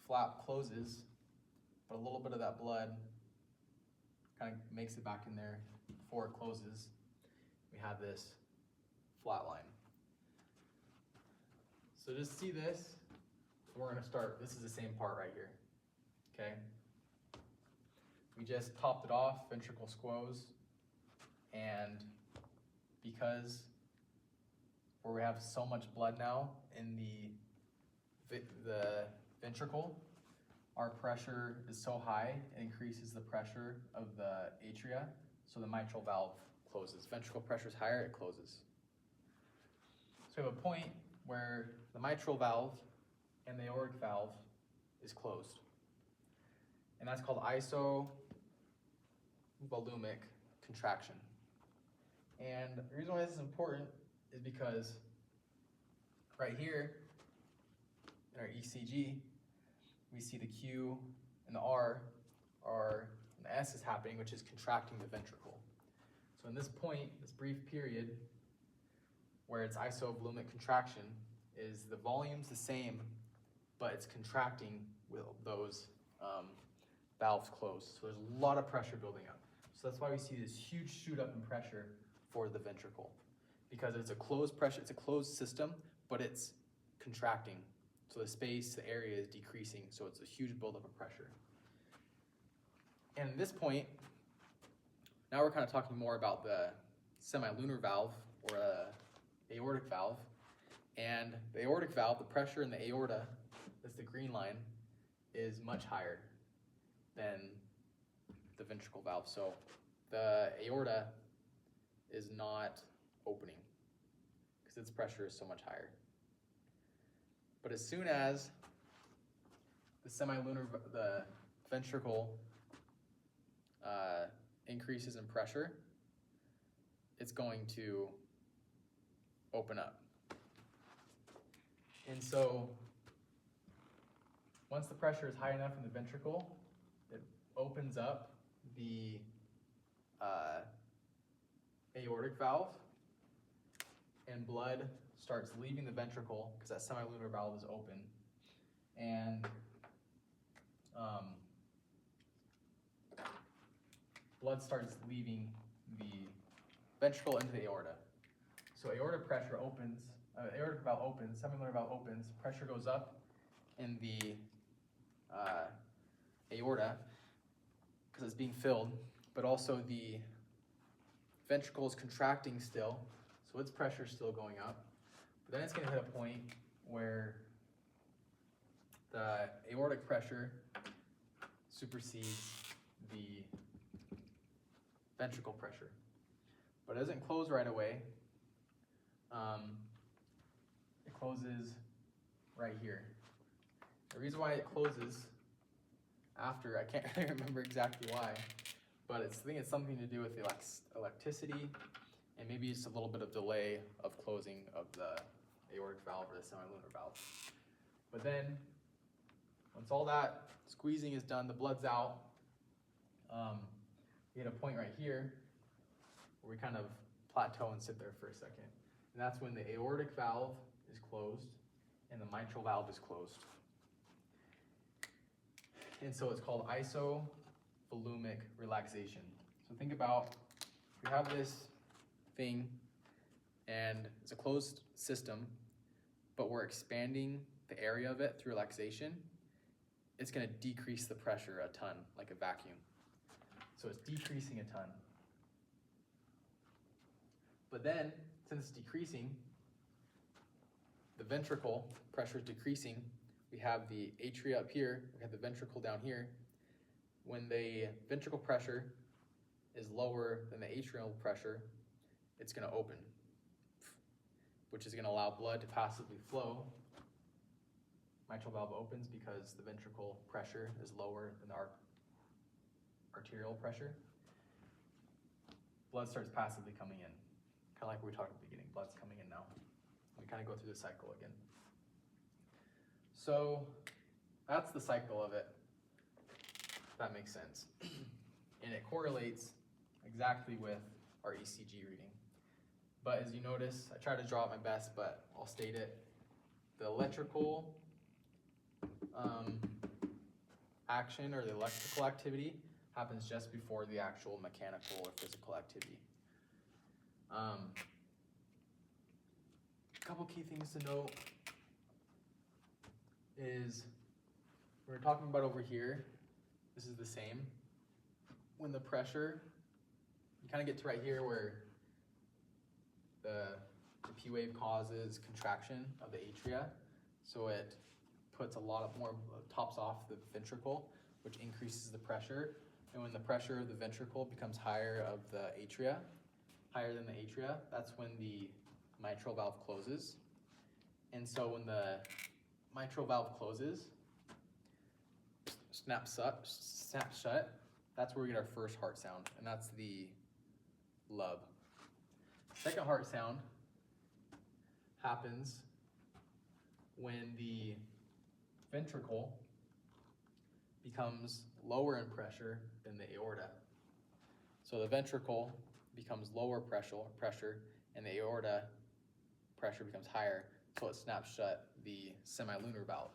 Flap closes, but a little bit of that blood kind of makes it back in there before it closes. We have this flat line. So just see this, we're going to start. This is the same part right here, okay? We just topped it off, ventricle squoze, and because where we have so much blood now in the ventricle, our pressure is so high, it increases the pressure of the atria, so the mitral valve closes. Ventricle pressure is higher, it closes. So we have a point where the mitral valve and the aortic valve is closed. And that's called isovolumic contraction. And the reason why this is important is because right here in our ECG, we see the Q and the R are, and the S is happening, which is contracting the ventricle. So in this point, this brief period where it's isovolumic contraction, is the volume's the same, but it's contracting with those valves closed. So there's a lot of pressure building up. So that's why we see this huge shoot up in pressure for the ventricle, because it's a closed pressure, it's a closed system, but it's contracting. So the space, the area is decreasing, so it's a huge buildup of pressure. And at this point, now we're kind of talking more about the semilunar valve or aortic valve. And the aortic valve, the pressure in the aorta, that's the green line, is much higher than the ventricle valve. So the aorta is not opening because its pressure is so much higher. But as soon as the the ventricle increases in pressure, it's going to open up. And so once the pressure is high enough in the ventricle, it opens up the aortic valve, and blood starts leaving the ventricle because that semilunar valve is open, and blood starts leaving the ventricle into the aorta. So aortic pressure opens, aortic valve opens, semilunar valve opens, pressure goes up in the aorta because it's being filled, but also the ventricle is contracting still, so its pressure is still going up. But then it's going to hit a point where the aortic pressure supersedes the ventricle pressure. But it doesn't close right away. It closes right here. The reason why it closes after, I can't really remember exactly why, but I think it's something to do with the elasticity and maybe just a little bit of delay of closing of the aortic valve or the semilunar valve. But then, once all that squeezing is done, the blood's out, we hit a point right here where we kind of plateau and sit there for a second. And that's when the aortic valve is closed and the mitral valve is closed. And so it's called isovolumic relaxation. So think about, we have this thing and it's a closed system, but we're expanding the area of it through relaxation. It's going to decrease the pressure a ton, like a vacuum. So it's decreasing a ton. But then, since it's decreasing, the ventricle pressure is decreasing. We have the atria up here, we have the ventricle down here. When the ventricle pressure is lower than the atrial pressure, it's going to open, which is going to allow blood to passively flow. Mitral valve opens because the ventricle pressure is lower than the arterial pressure. Blood starts passively coming in, kind of like we talked at the beginning. Blood's coming in now. We kind of go through the cycle again. So that's the cycle of it. If that makes sense. And it correlates exactly with our ECG reading. But as you notice, I try to draw it my best, but I'll state it. The electrical action or the electrical activity happens just before the actual mechanical or physical activity. A couple key things to note is we're talking about over here, this is the same. When the pressure, you kind of get to right here where the P wave causes contraction of the atria, so it puts a lot of more, tops off the ventricle, which increases the pressure. And when the pressure of the ventricle becomes higher of the atria, higher than the atria, that's when the mitral valve closes. And so when the mitral valve closes, snaps shut, that's where we get our first heart sound, and that's the lub. Second heart sound happens when the ventricle becomes lower in pressure than the aorta. So the ventricle becomes lower pressure and the aorta pressure becomes higher. so it snaps shut the semilunar valve.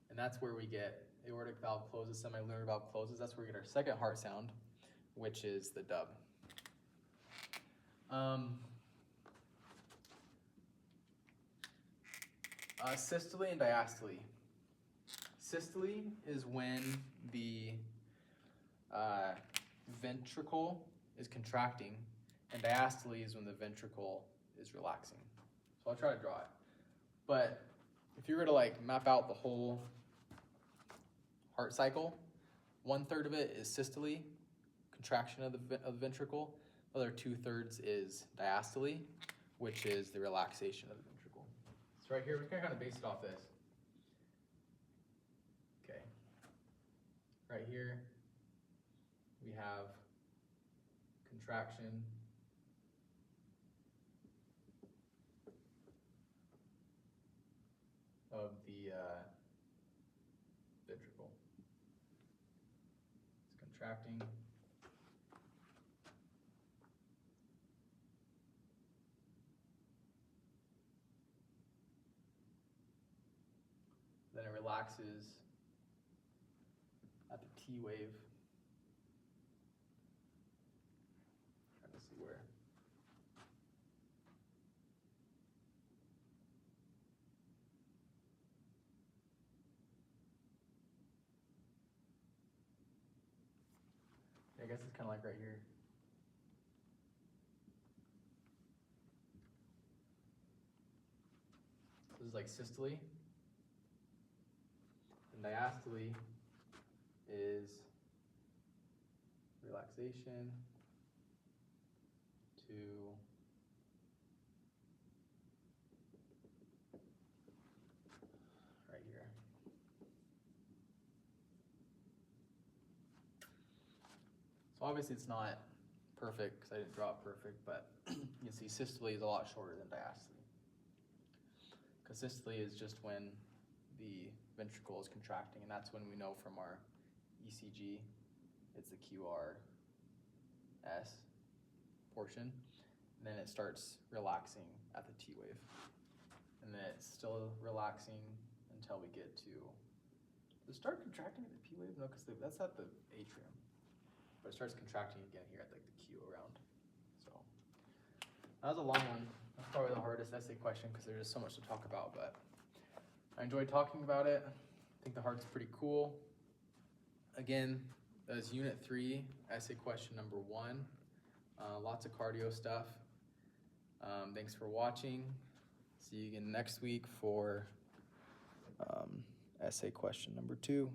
And that's where we get aortic valve closes, semilunar valve closes. That's where we get our second heart sound, which is the dub. Systole and diastole. Systole is when the ventricle is contracting, and diastole is when the ventricle is relaxing. So I'll try to draw it. But if you were to like map out the whole heart cycle, 1/3 of it is systole, contraction of the ventricle. The other 2/3 is diastole, which is the relaxation of the ventricle. So right here, we can kind of base it off this. Okay. Right here, we have contraction of the ventricle. It's contracting. Then it relaxes at the T wave. Trying to see where. I guess it's kind of like right here. This is like systole. And diastole is relaxation to right here. So obviously it's not perfect because I didn't draw it perfect, but you can see systole is a lot shorter than diastole. Because systole is just when the ventricle is contracting, and that's when we know from our ECG, it's the QRS portion. And then it starts relaxing at the T wave. And then it's still relaxing until we get to, does it start contracting at the P wave? No, because that's at the atrium. But it starts contracting again here at like the Q around. So that was a long one. That's probably the hardest essay question because there's just so much to talk about, but I enjoyed talking about it. I think the heart's pretty cool. Again, that is Unit 3, essay question number 1. Lots of cardio stuff. Thanks for watching. See you again next week for essay question number 2.